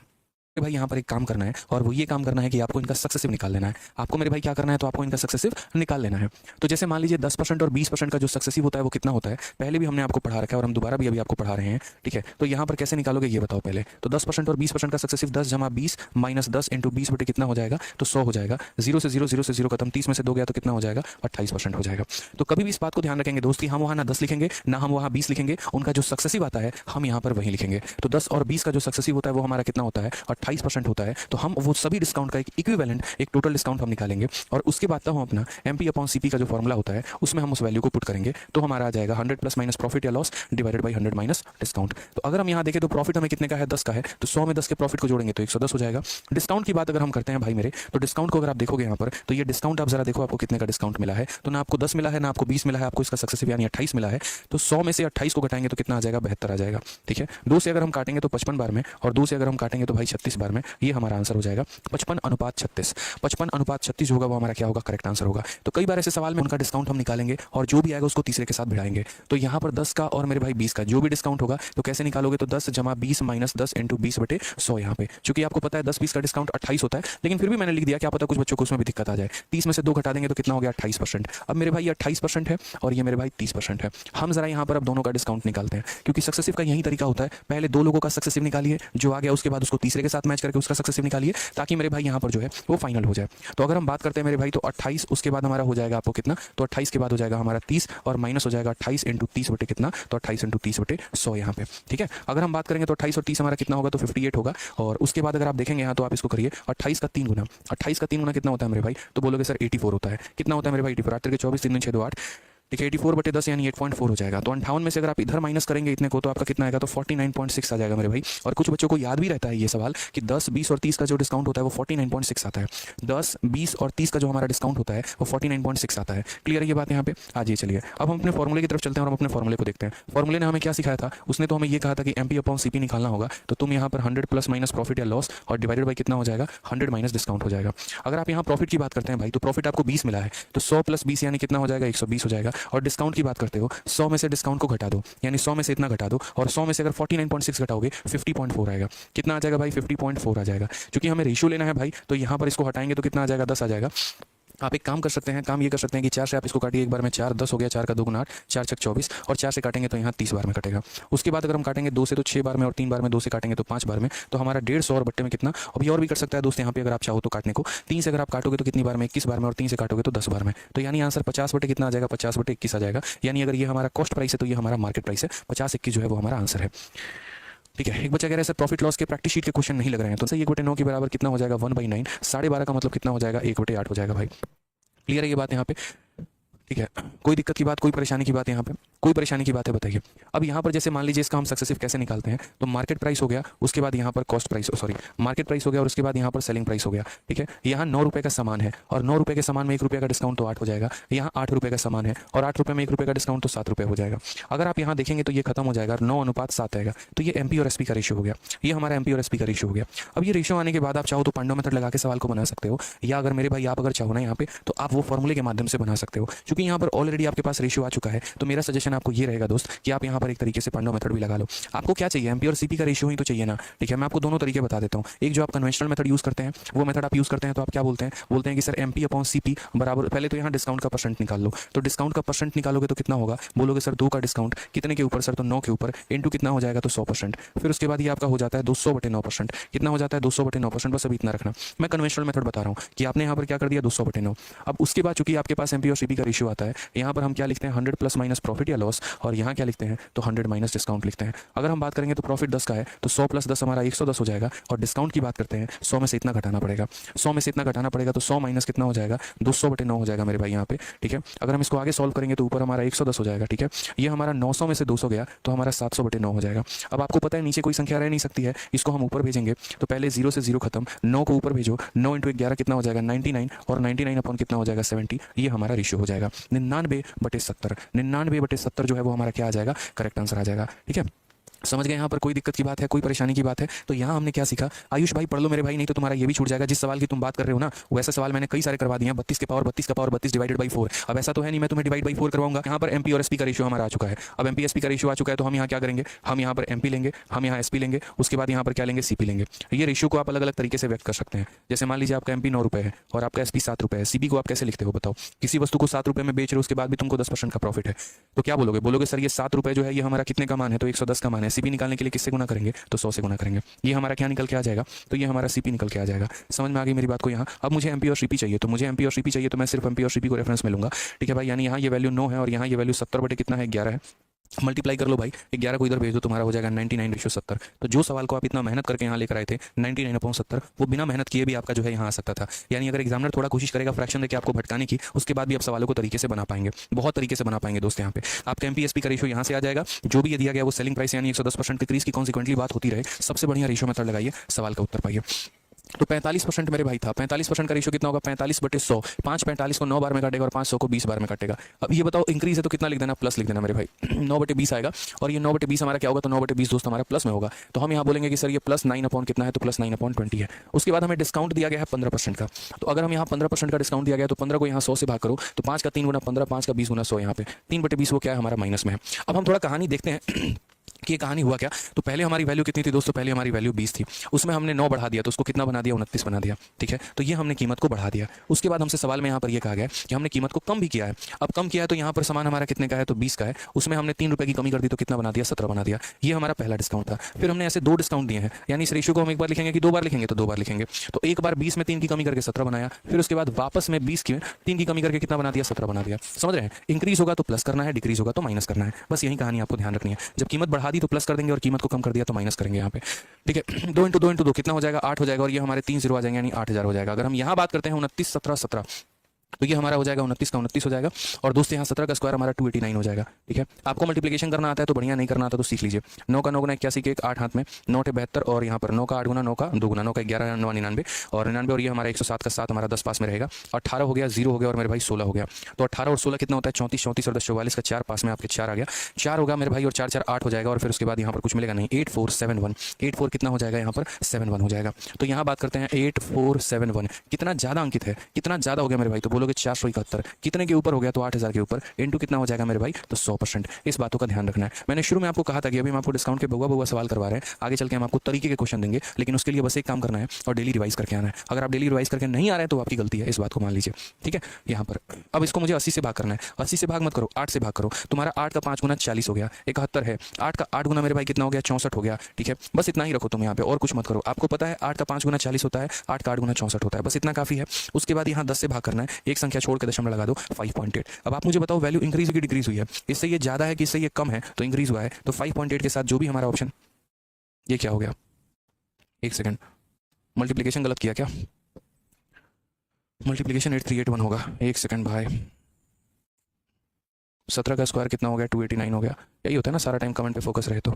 A: भाई यहाँ पर एक काम करना है और वो ये काम करना है कि आपको इनका सक्सेसिव निकाल लेना है। आपको मेरे भाई क्या करना है, तो आपको इनका सक्सेसिव निकाल लेना है। तो जैसे मान लीजिए 10% और 20% का जो सक्सेसिव होता है वो कितना होता है, पहले भी हमने आपको पढ़ा रखा है और हम दोबारा भी अभी आपको पढ़ा रहे हैं, ठीक है। तो यहाँ पर कैसे निकालोगे ये बताओ पहले। तो 10% और 20% का सक्सेसिव 10 जमा 20 माइनस 10 इंटू 20 बटे कितना हो जाएगा, तो 100 हो जाएगा। 0 से 0, 0 से 0 खत्म, 30 में से 2 गया तो कितना हो जाएगा 28% हो जाएगा। तो कभी भी इस बात को ध्यान रखेंगे दोस्त कि हम वहाँ ना 10 लिखेंगे ना हम वहाँ 20 लिखेंगे, उनका जो सक्सेसिव आता है हम यहाँ पर वही लिखेंगे। तो 10 और 20 का जो सक्सेसिव होता है वो हमारा कितना होता है 28% होता है। तो हम वो सभी डिस्काउंट का एक इक्विवेलेंट एक टोटल डिस्काउंट हम निकालेंगे और उसके बाद तो हम अपना MP/CP का जो फॉर्मूला होता है उसमें हम उस वैल्यू को पुट करेंगे तो हमारा आ जाएगा 100 प्लस माइनस प्रॉफिट या loss divided by 100 minus discount. तो अगर हम यहाँ देखें तो प्रॉफिट हमें कितने का है 10 का है, तो 100 में 10 के प्रॉफिट को जोड़ेंगे तो 110 हो जाएगा। डिस्काउंट की बात अगर हम करते हैं भाई मेरे, तो डिस्काउंट को अगर आप देखोगे यहाँ पर तो ये डिस्काउंट आप जरा देखो आपको कितने का डिस्काउंट मिला है, तो ना आपको 10 मिला है ना आपको 20 मिला है, आपको इसका सक्सेसिव यानी 28 मिला है। तो 100 में से 28 को घटाएंगे तो कितना आ जाएगा 72 आ जाएगा, ठीक है। 2 से अगर हम काटेंगे तो 55 बार में और 2 से अगर हम काटेंगे तो भाई 36 बार में, ये हमारा आंसर हो जाएगा 55/36। 55/36 होगा वो हमारा क्या होगा करेक्ट आंसर होगा। तो कई बार ऐसे सवाल में उनका डिस्काउंट हम निकालेंगे और जो भी आएगा उसको तीसरे के साथ भिड़ाएंगे। तो यहाँ पर 10 का और मेरे भाई 20 का जो भी डिस्काउंट होगा तो कैसे निकालोगे, तो 10 जमा 20 माइनस 10 इंटू 20 बटे 100। यहाँ पे चूंकि आपको पता है 10-20 का डिस्काउंट 28 होता है, लेकिन फिर भी मैंने लिख दिया, क्या पता कुछ बच्चों को उसमें भी दिक्कत आ जाए। 30 में से 2 घटा देंगे तो कितना हो गया 28%। अब मेरे भाई ये 28% है और ये मेरे भाई 30% है। हम जरा यहाँ पर अब दोनों का डिस्काउंट निकालते हैं, क्योंकि सक्सेसिव का यही तरीका होता है, पहले 2 लोगों का सक्सेसिव निकालिए, जो आ गया उसके बाद उसको तीसरे के साथ मैच करके उसका सक्सेसिव निकालिए, ताकि मेरे भाई यहाँ पर जो है वो फाइनल हो जाए। तो अगर हम बात करते हैं मेरे भाई तो 28 उसके बाद हमारा हो जाएगा आपको कितना, तो 28 के बाद हो जाएगा हमारा 30 और माइनस हो जाएगा 28 इंटू 30 बटे कितना, तो 28 इंटू 30 बटे 100 यहाँ पे, ठीक है। अगर हम बात करेंगे तो 28 और 30 हमारा कितना होगा, तो 58 होगा। और उसके बाद अगर आप देखेंगे यहाँ तो आप इसको करिए 28 का 3 गुना, 28 का 3 गुना कितना होता है मेरे भाई, तो बोलोगे सर 84 होता है। कितना होता है मेरे भाई 84, 8 के 24, 3 6 2 8, ठीक है। 84/10 यानी 8.4 हो जाएगा। तो 58 में से अगर आप इधर माइनस करेंगे इतने को तो आपका कितना आएगा, तो 49.6 आ जाएगा मेरे भाई। और कुछ बच्चों को याद भी रहता है ये सवाल कि 10, 20 और 30 का जो डिस्काउंट होता है वो 49.6 आता है। 10, 20 और 30 का जो हमारा डिस्काउंट होता है वो 49.6 आता है। क्लियर है ये बात यहाँ पे? आज ये चलिए अब हम अपने फॉर्मूले की तरफ चलते हैं और हम अपने फॉर्मूले को देखते हैं। फॉर्मूले ने हमें क्या सिखाया था, उसने तो हमें ये कहा था कि MP/CP निकालना होगा। तो तुम यहाँ पर 100 प्लस माइनस प्रॉफिट या लॉस और डिवाइडेड बाई कितना हो जाएगा 100 माइनस डिस्काउंट हो जाएगा। अगर आप यहाँ प्रॉफिट की बात करते हैं भाई तो प्रॉफिट आपको 20 मिला है, तो 100 प्लस 20 यानी कितना हो जाएगा 120 हो जाएगा। और डिस्काउंट की करते हो 100 में से डिस्काउंट को घटा दो, यानी 100 में से इतना घटा दो और 100 में से अगर 49.6 घटाओगे 50.4 आएगा। कितना आ जाएगा भाई 50.4 आ जाएगा। क्योंकि हमें रेशियो लेना है भाई तो यहां पर इसको हटाएंगे तो कितना आ जाएगा 10 आ जाएगा। आप एक काम कर सकते हैं, काम ये कर सकते हैं कि 4 से आप इसको काटिए एक बार में, 4 10 हो गया, 4 का 2 गुना 8, 4 छक 24 और 4 से काटेंगे तो यहाँ 30 बार में कटेगा। उसके बाद अगर हम काटेंगे 2 से तो 6 बार में और 3 बार में, 2 से काटेंगे तो 5 बार में, तो हमारा 150 और बट्टे में कितना। अभी और भी कर सकता है दोस्त यहाँ पे अगर आप चाहो तो काटने को। 3 से अगर आप काटोगे तो कितनी बार में 21 बार में और 3 से काटोगे तो 10 बार में। तो यानी आंसर 50 बटे कितना आ जाएगा 50 बटे 21 आ जाएगा। यानी अगर ये हमारा कॉस्ट प्राइस है तो ये हमारा मार्केट प्राइस है, 50-21 जो है वो हमारा आंसर है। ठीक है। एक बच्चा कह रहा है सर प्रॉफिट लॉस के प्रैक्टिस शीट के क्वेश्चन नहीं लग रहे हैं, तो सर 1/9 के बराबर कितना हो जाएगा 1/9, 12.5 का मतलब कितना हो जाएगा 1/8 हो जाएगा भाई। क्लियर है ये बात यहाँ पे? ठीक है, कोई दिक्कत की बात, कोई परेशानी की बात यहाँ पे, कोई परेशानी की बात है बताइए। अब यहाँ पर जैसे मान लीजिए इसका हम सक्सेसिव कैसे निकालते हैं, तो मार्केट प्राइस हो गया, उसके बाद यहाँ पर cost price, sorry market price हो गया और उसके बाद यहाँ पर सेलिंग प्राइस हो गया। ठीक है, यहाँ 9 रुपये का सामान है और 9 रुपये के सामान में 1 रुपये का डिस्काउंट तो 8 हो जाएगा। यहाँ 8 रुपये का सामान है और 8 रुपये में 1 रुपये का डिस्काउंट तो 7 रुपये हो जाएगा। अगर आप यहाँ देखेंगे तो ये खत्म हो जाएगा, 9:7 आएगा। तो ये एमपी और एसपी का रेशियो हो गया, ये हमारा एमपी और एसपी का रेशियो हो गया। अब ये रेशियो आने के बाद आप चाहो तो पांडव मेथड लगा के सवाल को बना सकते हो, या अगर मेरे भाई आप अगर चाहो ना यहाँ पे तो आप वो फॉर्मूले के माध्यम से बना सकते हो। क्योंकि यहाँ पर ऑलरेडी आपके पास रेशियो आ चुका है, तो मेरा सजेशन आपको ये रहेगा दोस्त कि आप यहाँ पर एक तरीके से पांडव मेथड भी लगा लो। आपको क्या चाहिए, एमपी और सीपी का रेशियो ही तो चाहिए ना। ठीक है, मैं आपको दोनों तरीके बता देता हूँ। एक जो आप कन्वेंशनल मेथड यूज करते हैं, वो मेथड आप यूज करते हैं तो आप क्या बोलते हैं कि सर एमपी अपॉन सीपी बराबर, पहले तो यहाँ डिस्काउंट का परसेंट निकाल लो। तो डिस्काउंट का परसेंट निकालोगे तो कितना होगा, बोलोगे सर 2 का डिस्काउंट कितने के ऊपर, सर तो 9 के ऊपर, इंटू कितना हो जाएगा तो 100%। फिर उसके बाद ये आपका हो जाता है 200/9%। कितना हो जाता है 200/9%। बस अभी इतना रखना, मैं कन्वेंशनल मेथड बता रहा हूँ कि आपने यहाँ पर क्या कर दिया 200/9। अब उसके बाद चूंकि आपके पास एमपी और सीपी का रेशियो आता है, यहाँ पर हम क्या लिखते हैं 100 प्लस माइनस प्रॉफिट या लॉस, और यहाँ क्या लिखते हैं तो 100 माइनस डिस्काउंट लिखते हैं। अगर हम बात करेंगे तो प्रॉफिट 10 का है तो 100 प्लस 10 हमारा 110 हो जाएगा, और डिस्काउंट की बात करते हैं 100 में से इतना घटाना पड़ेगा, 100 में से इतना घटाना पड़ेगा तो 100 माइनस कितना हो जाएगा 200/9 हो जाएगा मेरे भाई यहाँ पे। ठीक है, अगर हम इसको आगे सॉल्व करेंगे तो ऊपर हमारा 110 हो जाएगा। ठीक है, ये हमारा 900 में से 200 गया तो हमारा 700/9 हो जाएगा। अब आपको पता है नीचे कोई संख्या रह नहीं सकती है, इसको हम ऊपर भेजेंगे तो पहले 0 से 0 खत्म, 9 को ऊपर भेजो, 9 × 11 कितना हो जाएगा 99, और 99 अपॉन कितना हो जाएगा 70। ये हमारा रेशियो हो जाएगा 99/70। 99/70 जो है वो हमारा क्या आ जाएगा, करेक्ट आंसर आ जाएगा। ठीक है, समझ गए यहाँ पर कोई दिक्कत की बात है, कोई परेशानी की बात है। तो यहाँ हमने क्या सीखा, आयुष भाई पढ़ लो मेरे भाई, नहीं तो तुम्हारा ये भी छूट जाएगा। जिस सवाल की तुम बात कर रहे हो ना, वैसे सवाल मैंने कई सारे करवा दिए हैं, 32 के पावर 32 डिवाइडेड बाई 4। अब ऐसा तो है नहीं मैं तुम्हें डिवाइड बाई 4 करवाऊंगा। यहाँ पर एमपी और एसपी का रेशियो हमारा आ चुका है। अब एमपी एसपी का रेशियो आ चुका है तो हम यहाँ क्या करेंगे, हम यहाँ पर एमपी लेंगे, हम यहाँ एसपी लेंगे, उसके बाद यहाँ पर क्या लेंगे, सीपी लेंगे। ये रेशियो को आप अलग अलग तरीके से व्यक्त कर सकते हैं। जैसे मान लीजिए आपका एमपी 9 रुपये है और आपका एसपी 7 रुपये है, सीपी को आप कैसे लिखते हो बताओ। किसी वस्तु को 7 रुपये में बेच रहे हो, उसके बाद भी तुमको 10% का प्रॉफिट है, तो क्या बोलोगे, बोलोगे सर ये 7 रुपये जो है ये हमारा कितने का मान है, तो 110 का मान है। सीपी निकालने के लिए किससे गुना करेंगे, तो 100 से गुना करेंगे। ये हमारा क्या निकल के आ जाएगा, तो ये हमारा सीपी निकल के आ जाएगा। समझ में आ गई मेरी बात को यहाँ। अब मुझे एमपी और सीपी चाहिए, तो मुझे एमपी और सीपी चाहिए तो मैं सिर्फ एमपी और सीपी को रेफरेंस में लूंगा। ठीक है भाई, यानी यहाँ ये वैल्यू 9 है और यहाँ ये वैल्यू 70 कितना है 11 है। मल्टीप्लाई कर लो भाई, 11 को इधर भेज दो, तुम्हारा हो जाएगा 99/70। तो जो सवाल को आप इतना मेहनत करके यहाँ लेकर आए थे 99/70, वो बिना मेहनत किए भी आपका जो है यहाँ आ सकता था। यानी अगर एग्जामिनर थोड़ा कोशिश करेगा फ्रैक्शन देके आपको भटकाने की, उसके बाद भी आप सवालों को तरीके से बना पाएंगे, बहुत तरीके से बना पाएंगे दोस्त। यहाँ पे आपका एमपी एसपी का रेशियो यहाँ से आ जाएगा, जो भी ये दिया गया वो सेलिंग प्राइस यानी 110% डिक्रीज की कॉन्सिक्वेंटली बात होती रहे। सबसे बढ़िया रेशियो मेथड लगाइए, सवाल का उत्तर पाइए। तो 45% मेरे भाई था, 45% का रेशियो कितना होगा 45/100। 5 45 को 9 बार में काटेगा और 500 को 20 बार में काटेगा। अब ये बताओ इंक्रीज है तो कितना लिख देना, प्लस लिख देना मेरे भाई। 9/20 आएगा और ये 9/20 हमारा क्या होगा, तो 9/20 दोस्त हमारा प्लस में होगा। तो हम यहाँ बोलेंगे कि सर ये +9 अपॉन कितना है, तो +9/20 है। उसके बाद हमें डिस्काउंट दिया गया है 15% का। तो अगर हम यहाँ 15% का डिस्काउंट दिया गया तो 15 को यहाँ 100 से भाग करो, तो 5 का 3 गुना 15, 5 का 20 गुना 100, यहाँ पे 3/20 वो क्या है हमारा माइनस में है। अब हम थोड़ा कहानी देखते हैं कि ये कहानी हुआ क्या। तो पहले हमारी वैल्यू कितनी थी दोस्तों, पहले हमारी वैल्यू 20 थी, उसमें हमने 9 बढ़ा दिया तो उसको कितना बना दिया, 29 बना दिया। ठीक है, तो ये हमने कीमत को बढ़ा दिया। उसके बाद हमसे सवाल में यहाँ पर ये कहा गया कि हमने कीमत को कम भी किया है। अब कम किया है तो यहाँ पर सामान हमारा कितने का है, तो 20 का है, उसमें हमने 3 रुपये की कमी कर दी तो कितना बना दिया, 17 बना दिया। ये हमारा पहला डिस्काउंट था। फिर हमने ऐसे 2 डिस्काउंट दिए हैं, यानी इस रेशियो को हम एक बार लिखेंगे कि 2 बार लिखेंगे, तो 2 बार लिखेंगे। तो एक बार 20 में 3 की कमी करके 17 बनाया, फिर उसके बाद वापस में 20 में 3 की कमी करके कितना बना दिया, 17 बना दिया। समझ रहे हैं, इंक्रीज होगा तो प्लस करना है, डिक्रीज होगा तो माइनस करना है। बस यही कहानी आपको ध्यान रखनी है। जब कीमत बढ़ा दी तो प्लस कर देंगे और कीमत को कम कर दिया तो माइनस करेंगे यहाँ पे। ठीक है, 2 × 2 × 2 कितना हो जाएगा, 8 हो जाएगा, और ये हमारे 3 0 आ जाएंगे यानी 8000 हो जाएगा। अगर हम यहाँ बात करते हैं 29 17 17, तो ये हमारा हो जाएगा 29 का 29 हो जाएगा, और दोस्तों यहाँ 17 का स्क्वायर हमारा 289 हो जाएगा। ठीक है, आपको मल्टीप्लिकेशन करना आता है तो बढ़िया, नहीं करना आता तो सीख लीजिए। 9 का 9 गुना 81 के 8 हाथ में, 9 टे 72, और यहाँ पर 9 का 8 गुना 9 का 2 गुना 9 का 11 9 99 और 99, और ये हमारा 107 का 7 हमारा 10 पास में रहेगा। 18 हो गया, 0 हो गया और मेरे भाई 16 हो गया। तो 18 और 16 कितना होता है, 34 34 और 10 44 का 4 पास में आपके 4 आ गया, 4 होगा मेरे भाई, और 4 4 8 हो जाएगा, और फिर उसके बाद यहाँ पर कुछ मिलेगा नहीं। 8471, 84 कितना हो जाएगा यहाँ पर 71 हो जाएगा। तो यहाँ बात करते हैं 8471 कितना ज़्यादा अंकित है, कितना ज़्यादा हो गया मेरे भाई, तो बोलोगे 471। कितने के ऊपर हो गया, तो 8000 के ऊपर, इनटू कितना हो जाएगा मेरे भाई, तो 100%। इस बातों का ध्यान रखना है। मैंने शुरू में आपको कहा था कि अभी हम आपको डिस्काउंट के बहुआ सवाल करवा रहे हैं, आगे चल के हम आपको तरीके के क्वेश्चन देंगे, लेकिन उसके लिए बस एक काम करना है और डेली रिवाइज करके आना है। अगर आप डेली रिवाइज करके नहीं आ रहे हैं तो आपकी गलती है, इस बात को मान लीजिए। ठीक है, यहाँ पर अब इसको मुझे 80 से भाग करना है। 80 से भाग मत करो, 8 से भाग करो। तुम्हारा 8 का 5 गुना 40 हो गया, 71 है। 8 का 8 गुना मेरे भाई कितना हो गया, 64 हो गया। ठीक है, बस इतना ही रखो तुम यहाँ पे, और कुछ मत करो। आपको पता है 8 का 5 गुना 40 होता है, 8 का 8 गुना 64 होता है, बस इतना काफी है। उसके बाद यहाँ 10 से भाग करना है, एक संख्या छोड़ के दशमलव लगा दो, 5.8। अब आप मुझे बताओ वैल्यू इंक्रीज की डिक्रीज हुई है, इससे ये ज्यादा है कि इससे ये कम है, तो इंक्रीज हुआ है। तो 5.8 के साथ जो भी हमारा ऑप्शन, ये क्या हो गया, एक सेकंड, मल्टीप्लिकेशन गलत किया क्या, मल्टीप्लिकेशन 8381 होगा, एक सेकंड भाई, 17 का स्क्वायर कितना हो गया, 289 हो गया। यही होता है ना, सारा टाइम कमेंट पे फोकस रहे तो।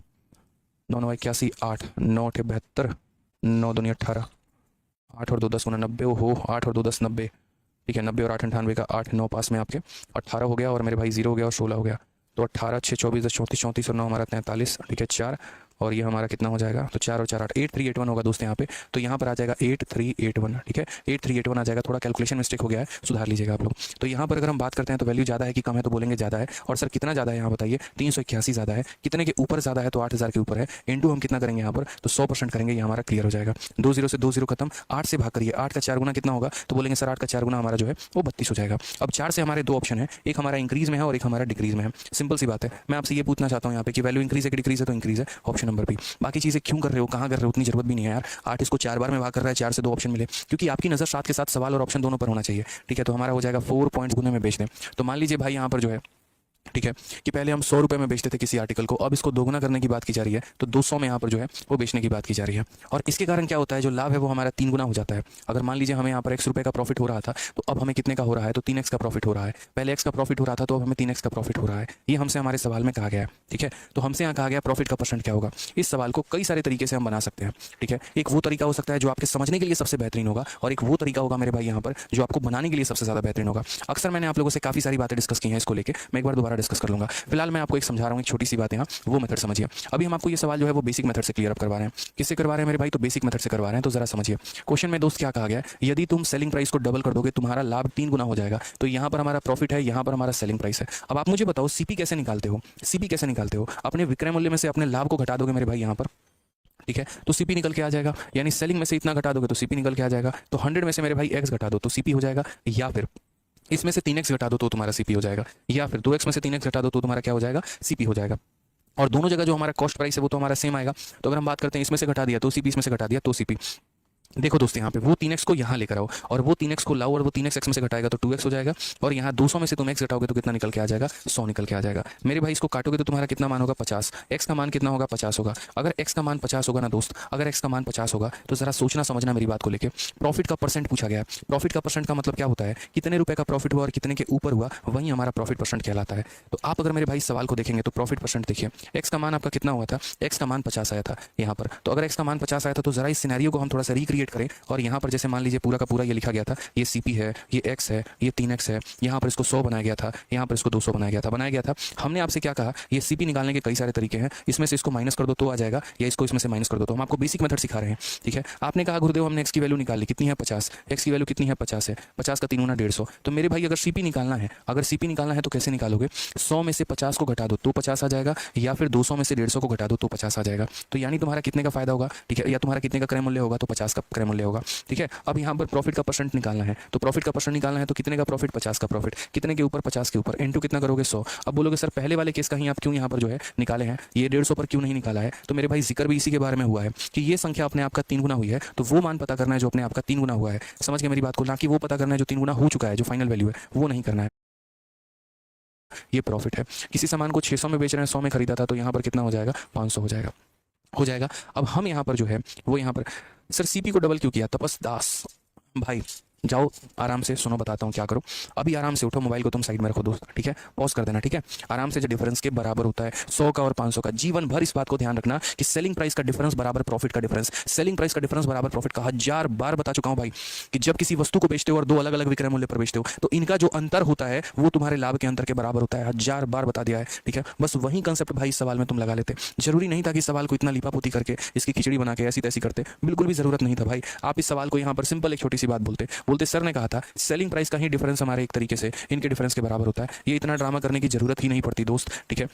A: 9 9 81 8, 9 8 72, 9 दूनी 18, 8 और 2 10 90, हो 8 और 2 10 90, ठीक है। 90 और 8 98 का 8 9 पास में आपके 18 हो गया, और मेरे भाई 0 हो गया और 16 हो गया। तो 18 6 24 10 34 34 और 9 हमारा 43, ठीक है 4, और ये हमारा कितना हो जाएगा, तो 4 और 4 8, 8381 होगा दोस्त यहाँ पे। तो यहाँ पर आ जाएगा 8381, ठीक है 8381 आ जाएगा। थोड़ा कैलकुलेशन मिस्टेक हो गया है, सुधार लीजिएगा आप लोग। तो यहाँ पर अगर हम बात करते हैं तो वैल्यू ज़्यादा है कि कम है, तो बोलेंगे ज़्यादा है। और सर कितना ज़्यादा है यहाँ बताइए, 381 ज़्यादा है। कितने के ऊपर ज़्यादा है, तो 8000 के ऊपर है। इंटू हम कितना करेंगे यहाँ पर, तो 100% करेंगे, ये हमारा क्लियर हो जाएगा। 2 0 से 2 0 खत्म, 8 से भाग करिए, 8 का 4 गुना कितना होगा, तो बोलेंगे सर 8 का 4 गुना हमारा जो है वो 32 हो जाएगा। अब 4 से हमारे दो ऑप्शन है, एक हमारा इंक्रीज में है और एक हमारा डिक्रीज में है। सिंपल सी बात है। मैं आपसे ये पूछना चाहता हूँ यहाँ पे कि वैल्यू इंक्रीज है कि डिक्रीज है, तो इंक्रीज है, ऑप्शन नंबर बी। बाकी चीज़ें क्यों कर रहे हो, कहाँ कर रहे हो, उतनी जरूरत भी नहीं है यार। 8 इसको 4 बार में भाग कर रहा है, 4 से 2 ऑप्शन मिले, क्योंकि आपकी नजर 7 के साथ सवाल और ऑप्शन दोनों पर होना चाहिए, ठीक है। तो हमारा हो जाएगा 4 पॉइंट्स गुने में बेच दें। तो मान लीजिए भाई यहाँ पर जो है, ठीक है, कि पहले हम 100 रुपये में बेचते थे किसी आर्टिकल को, अब इसको दोगुना करने की बात की जा रही है, तो 200 में यहाँ पर जो है वो बेचने की बात की जा रही है। और इसके कारण क्या होता है, जो लाभ है वो हमारा 3 गुना हो जाता है। अगर मान लीजिए हमें यहाँ पर x रुपये का प्रॉफिट हो रहा था, तो अब हमें कितने का हो रहा है, तो 3x का प्रॉफिट हो रहा है। पहले x का प्रॉफिट हो रहा था, तो अब हमें 3x का प्रॉफिट हो रहा है। ये हमसे हमारे सवाल में कहा गया है, ठीक है। तो हमसे यहाँ कहा गया प्रॉफिट का परसेंट क्या होगा। इस सवाल को कई सारे तरीके से हम बना सकते हैं, ठीक है। एक वो तरीका हो सकता है जो आपके समझने के लिए सबसे बेहतरीन होगा, और एक वो तरीका होगा मेरे भाई यहाँ पर जो आपको बनाने के लिए सबसे ज़्यादा बेहतरीन होगा। अक्सर मैंने आप लोगों से काफ़ी सारी बातें डिस्कस की हैं इसको लेकर, मैं एक बार दोबारा डिस्कस कर लूँगा। फिलहाल मैं आपको एक समझा रहा हूँ, एक छोटी सी बात यहाँ, वो मेथड समझिए। अभी हम आपको ये सवाल जो है वो बेसिक मेथड से क्लियर अप करवा रहे हैं। किससे करवा रहे हैं मेरे भाई, तो बेसिक मेथड से करवा रहे हैं। तो जरा समझिए क्वेश्चन में दोस्त क्या कहा गया है, यदि तुम सेलिंग प्राइस को डबल कर दोगे तुम्हारा लाभ 3 गुना हो जाएगा। तो यहाँ पर हमारा प्रॉफिट है, यहाँ पर हमारा सेलिंग प्राइस है। अब आप मुझे बताओ सीपी कैसे निकालते हो, सीपी कैसे निकालते हो, अपने विक्रय मूल्य में से अपने लाभ को घटा दोगे मेरे भाई यहाँ पर, ठीक है। तो सीपी निकल के आ जाएगा, यानी सेलिंग में से इतना घटा दोगे तो सीपी निकल के आ जाएगा। तो 100 में से मेरे भाई x घटा दो तो सीपी हो जाएगा, या फिर इसमें से 3x घटा दो तो तुम्हारा सीपी हो जाएगा, या फिर 2x में से 3x घटा दो तो तुम्हारा क्या हो जाएगा, सीपी हो जाएगा। और दोनों जगह जो हमारा कॉस्ट प्राइस है वो तो हमारा सेम आएगा। तो अगर हम बात करते हैं इसमें से घटा दिया तो सीपी, इसमें से घटा दिया तो सीपी। देखो दोस्तों यहाँ पे वो 3x को यहाँ लेकर आओ और वो 3x को लाओ, और वो 3x x में से घटाएगा तो 2x हो जाएगा। और यहाँ 200 में से तुम x घटाओगे तो कितना निकल के आ जाएगा, 100 निकल के आ जाएगा। मेरे भाई इसको काटोगे तो तुम्हारा कितना मान होगा, 50। x का मान कितना होगा, 50 होगा। अगर x का मान 50 होगा ना दोस्त, अगर x का मान 50 होगा तो जरा सोचना समझना मेरी बात को लेकर। प्रॉफिट का परसेंट पूछा गया है। प्रॉफिट का परसेंट का मतलब क्या होता है, कितने रुपए का प्रॉफिट हुआ और कितने के ऊपर हुआ, वही हमारा प्रॉफिट परसेंट कहलाता है। तो आप अगर मेरे भाई सवाल को देखेंगे तो प्रॉफिट परसेंट देखिए, x का मान आपका कितना हुआ था, x का मान 50 आया था यहाँ पर। तो अगर x का मान 50 आया था तो जरा इस सिनेरियो को हम थोड़ा सा रिक्रिएट करें, और यहाँ पर जैसे मान लीजिए पूरा का पूरा ये लिखा गया था, ये सीपी है, ये x है, ये 3x है, यहाँ पर इसको 100 बनाया गया था, यहाँ पर इसको 200 बनाया गया था। हमने आपसे क्या कहा, ये सीपी निकालने के कई सारे तरीके हैं, इसमें से इसको माइनस कर दो तो आ जाएगा, या इसको इसमें से माइनस कर दो। तो हम आपको बेसिक मेथड सिखा रहे हैं, ठीक है। आपने कहा गुरुदेव हमने x की वैल्यू निकाली, कितनी है, 50। x की वैल्यू कितनी है, 50 है। 50 का 3 गुना 150। तो मेरे भाई अगर सीपी निकालना है, अगर सीपी निकालना है तो कैसे निकालोगे, 100 में से 50 को घटा दो तो 50 आ जाएगा, या फिर 200 में से 150 को घटा दो तो 50 आ जाएगा। तो यानी तुम्हारा कितने का फायदा होगा, ठीक है, या तुम्हारा कितने का क्रय मूल्य होगा, तो 50 का क्रय मूल्य होगा, ठीक है। अब यहाँ पर प्रॉफिट का परसेंट निकालना है, तो प्रॉफिट का परसेंट निकालना है तो कितने का प्रॉफिट, 50 का प्रॉफिट, कितने के ऊपर, 50 के ऊपर, इनटू कितना करोगे, 100। अब बोलोगे सर पहले वाले केस का ही आप क्यों यहाँ पर जो है निकाले हैं, ये 150 पर क्यों नहीं निकाला है। तो मेरे भाई जिक्र भी इसी के बारे में हुआ है कि ये संख्या अपने आप का 3 गुना हुई है, तो वो मान पता करना है जो अपने आप का 3 गुना हुआ है। समझ गए मेरी बात को, ना कि वो पता करना है जो 3 गुना हो चुका है, जो फाइनल वैल्यू है वो नहीं करना है। ये प्रॉफिट है। किसी सामान को 600 में बेच रहे हैं, 100 में खरीदा था, तो यहाँ पर कितना हो जाएगा, 500 हो जाएगा। अब हम यहाँ पर जो है वो यहाँ पर सर सीपी को डबल क्यों किया, तपस दास भाई जाओ आराम से सुनो, बताता हूँ क्या करो। अभी आराम से उठो, मोबाइल को तुम साइड में रखो दोस्त, ठीक है, पॉज कर देना, ठीक है। आराम से जो डिफरेंस के बराबर होता है 100 का और 500 का, जीवन भर इस बात को ध्यान रखना कि सेलिंग प्राइस का डिफरेंस बराबर प्रॉफिट का डिफरेंस, सेलिंग प्राइस का डिफरेंस बराबर प्रॉफिट का। 1000 बार बता चुका हूं भाई कि जब किसी वस्तु को बेचते हो और दो अलग अलग विक्रय मूल्य पर बेचते हो तो इनका जो अंतर होता है वो तुम्हारे लाभ के अंतर के बराबर होता है। 1000 बार बता दिया है, ठीक है। बस वही कंसेप्ट भाई इस सवाल में तुम लगा लेते। जरूरी नहीं था कि सवाल को इतना लिपापोती करके इसकी खिचड़ी बना के ऐसी तैसी करते, बिल्कुल भी जरूरत नहीं था भाई। आप इस सवाल को यहाँ पर सिंपल एक छोटी सी बात बोलते सर ने कहा था सेलिंग प्राइस का ही डिफरेंस हमारे एक तरीके से इनके डिफरेंस के बराबर होता है। ये इतना ड्रामा करने की जरूरत ही नहीं पड़ती दोस्त, ठीक है।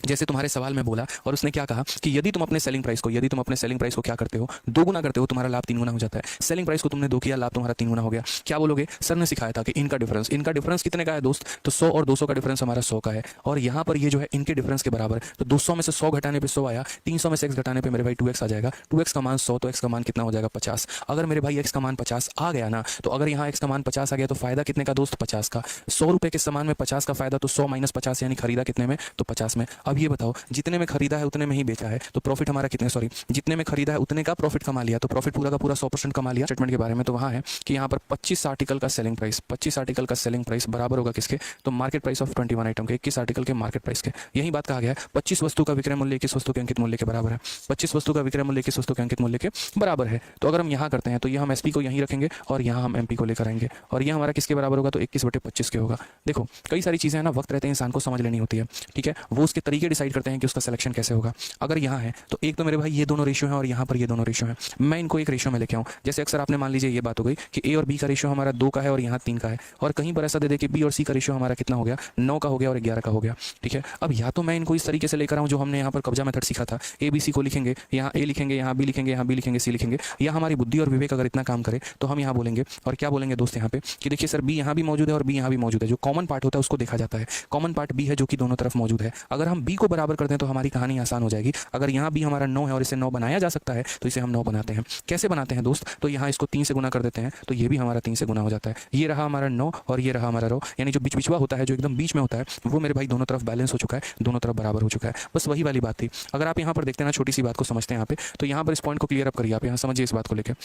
A: जैसे तुम्हारे सवाल में बोला और उसने क्या कहा कि यदि तुम अपने सेलिंग प्राइस को क्या करते हो, 2 गुना करते हो, तुम्हारा लाभ 3 गुना हो जाता है। सेलिंग प्राइस को तुमने 2 किया, लाभ तुम्हारा 3 गुना हो गया। क्या बोलोगे, सर ने सिखाया था कि इनका डिफरेंस कितने का है दोस्त, तो 100 और 200 का डिफरेंस हमारा 100 का है, और यहाँ पर ये जो है इनके डिफरेंस के बराबर। तो 200 में से 100 घटाने पे 100 आया, 300 में से x घटाने पे मेरे भाई 2x आ जाएगा। 2x का मान 100, तो x का मान कितना हो जाएगा, 50। अगर मेरे भाई x का मान 50 आ गया ना, तो अगर यहाँ x का मान 50 आ गया तो फायदा कितने का दोस्त, 50 का। 100 रुपए के सामान में 50 का फायदा, तो 100 - 50 यानी खरीदा कितने में, तो 50 में। अब अब ये बताओ, जितने में खरीदा है उतने में ही बेचा है, तो प्रॉफिट हमारा कितने, सॉरी, जितने में खरीदा है उतने का प्रॉफिट कमा लिया, तो प्रॉफिट पूरा का पूरा 100% कमा लिया। स्टेटमेंट के बारे में तो वहाँ है कि यहाँ पर 25 आर्टिकल का सेलिंग प्राइस, 25 आर्टिकल का सेलिंग प्राइस बराबर होगा किसके, तो मार्केट प्राइस ऑफ 21 आइटम के, 21 आर्टिकल के मार्केट प्राइस के। यही बात कहा गया है, 25 वस्तु का विक्रय मूल्य 21 वस्तु के अंकित मूल्य के बराबर है, 25 वस्तु का विक्रय मूल्य 21 वस्तु के अंकित मूल्य के बराबर है। तो अगर हम यहाँ करते हैं तो ये हम एसपी को यहीं रखेंगे और यहाँ हम एमपी को लेकर आएंगे, और ये हमारा किसके बराबर होगा, तो 21/25 के होगा। देखो कई सारी चीज़ें हैं ना, वक्त रहते हैं इंसान को समझ लेनी होती है, ठीक है, वो उसके तरीके डिसाइड करते हैं कि उसका सिलेक्शन कैसे होगा। अगर यहाँ है तो एक तो मेरे भाई ये दोनों रेशियो है और यहाँ पर ये दोनों रेशियो है, मैं इनको एक रेशियो में लेके आऊँ। जैसे अक्सर आपने मान लीजिए ये बात हो गई कि ए और बी का रेशियो हमारा 2 का है और यहाँ 3 का है, और कहीं पर ऐसा दे दे कि बी और सी का रेशियो हमारा कितना हो गया, 9 का हो गया और 11 का हो गया, ठीक है। अब या तो मैं इनको इस तरीके से लेकर आऊँ जो हमने यहाँ पर कब्जा मेथड सीखा था, ए बी सी को लिखेंगे, यहाँ ए लिखेंगे, यहाँ बी लिखेंगे, यहाँ बी लिखेंगे, सी लिखेंगे, या हमारी बुद्धि और विवेक अगर इतना काम करे तो हम यहाँ बोलेंगे, और क्या बोलेंगे दोस्त यहाँ पे कि देखिए सर बी यहाँ भी मौजूद है और बी यहाँ भी मौजूद है, जो कॉमन पार्ट होता है उसको देखा जाता है, कॉमन पार्ट बी है जो कि दोनों तरफ मौजूद है। अगर हम बी को बराबर कर दें तो हमारी कहानी आसान हो जाएगी। अगर यहाँ बी हमारा 9 है और इसे 9 बनाया जा सकता है तो इसे हम 9 बनाते हैं। कैसे बनाते हैं दोस्त, तो यहाँ इसको 3 से गुना कर देते हैं तो ये भी हमारा 3 से गुना हो जाता है। ये रहा हमारा 9 और ये रहा हमारा रो, यानी जो बीच बिचवा होता है, जो एकदम बीच में होता है, वो मेरे भाई दोनों तरफ बैलेंस हो चुका है, दोनों तरफ बराबर हो चुका है। बस वही वाली बात थी। अगर आप यहाँ पर देखते हैं ना, छोटी सी बात को समझते हैं यहाँ पे, तो यहाँ पर इस पॉइंट को क्लियर अप करिए, आप यहाँ समझिए इस बात को लेकर,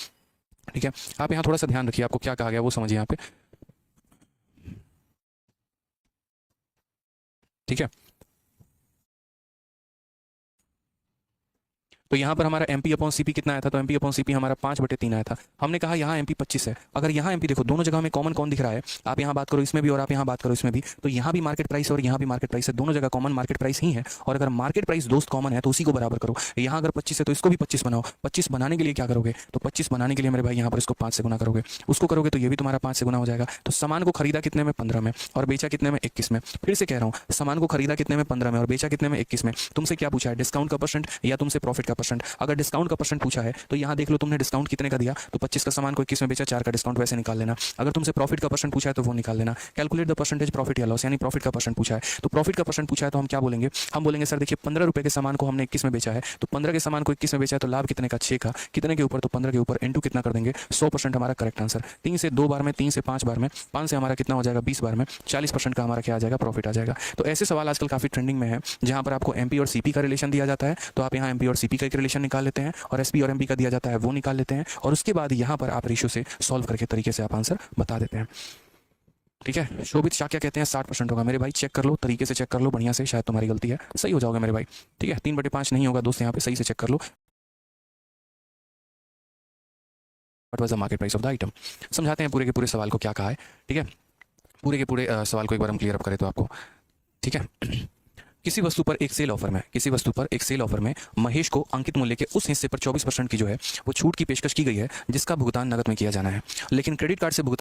A: ठीक है। आप यहाँ थोड़ा सा ध्यान रखिए, आपको क्या कहा गया वो समझिए यहाँ पे, ठीक है। तो यहाँ पर हमारा एमपी अपॉन सीपी कितना आया था, तो एमपी अपॉन सीपी हमारा 5/3 आया था। हमने कहा यहाँ एमपी 25 है। अगर यहाँ एमपी देखो दोनों जगह में कॉमन कौन दिख रहा है, आप यहाँ बात करो इसमें भी और आप यहाँ बात करो इसमें भी, तो यहाँ भी मार्केट प्राइस और यहाँ भी मार्केट प्राइस है, दोनों जगह कॉमन मार्केट प्राइस ही है। और अगर मार्केट प्राइस दोस्त कॉमन है तो उसी को बराबर करो। यहाँ अगर 25 है तो इसको भी 25 बनाओ। 25 बनाने के लिए क्या करोगे, तो 25 बनाने के लिए मेरे भाई यहाँ पर इसको 5 से गुना करोगे, उसको करोगे तो ये भी तुम्हारा 5 से गुना हो जाएगा। तो सामान को खरीदा कितने में, 15 में, और बेचा कितने में, 21 में। फिर से कह रहा हूँ, सामान को खरीदा कितने में, 15 में, और बेचा कितने में, 21 में। तुमसे क्या पूछा है, डिस्काउंट का परसेंट या तुमसे प्रॉफिट का परसेंट। अगर डिस्काउंट का परसेंट पूछा है तो यहाँ देख लो तुमने डिस्काउंट कितने का दिया, तो 25 का सामान को 21 में बेचा, 4 का डिस्काउंट वैसे निकाल लेना। अगर तुमसे प्रॉफिट का परसेंट पूछा है तो वो निकाल लेना। कैलकुलेट द परसेंटेज प्रॉफिट या लॉस, यानी प्रॉफिट का परसेंट पूछा है तो प्रॉफिट का परसेंट पूछा है तो हम क्या बोलेंगे, हम बोलेंगे सर देखिए 15 रुपए के सामान को हमने 21 में बेचा है, तो 15 के सामान को 21 में बेचा है तो लाभ कितने का, 6 का, कितने के ऊपर, तो 15 के ऊपर, इनटू कितना कर देंगे, 100% हमारा करेक्ट आंसर। 3 से 2 बार में, 3 से 5 बार में, 5 से हमारा कितना हो जाएगा, 20 बार में, 40% का हमारा क्या आ जाएगा, प्रॉफिट आ जाएगा। तो ऐसे सवाल आजकल काफी ट्रेंडिंग में है, जहां पर आपको एमपी और सीपी का रिलेशन दिया जाता है, तो आप यहाँ एमपी और सीपी का एक रिलेशन निकाल लेते हैं, और एसपी और एमपी का दिया जाता है वो निकाल लेते हैं, और उसके बाद यहाँ पर आप रेशियो से सॉल्व करके तरीके से आप आंसर बता देते हैं, ठीक है। शोभित शाह क्या कहते हैं, 60% होगा। मेरे भाई चेक कर लो, तरीके से चेक कर लो, बढ़िया से, शायद तुम्हारी गलती है, सही हो जाओगे मेरे भाई, ठीक है। 3/5 नहीं होगा दोस्त, यहाँ पे सही से चेक कर लो। What was the market price of the item. समझाते हैं पूरे के पूरे सवाल को क्या कहा है, ठीक है। पूरे के पूरे सवाल को एक बार हम क्लियर अप करें तो आपको, ठीक है। किसी वस्तु पर एक सेल ऑफर में, किसी वस्तु पर एक सेल ऑफर में महेश को अंकित मूल्य के उस हिस्से पर 24% की जो है वो छूट की पेशकश की गई है जिसका भुगतान नकद में किया जाना है, लेकिन क्रेडिट कार्ड से भुगतान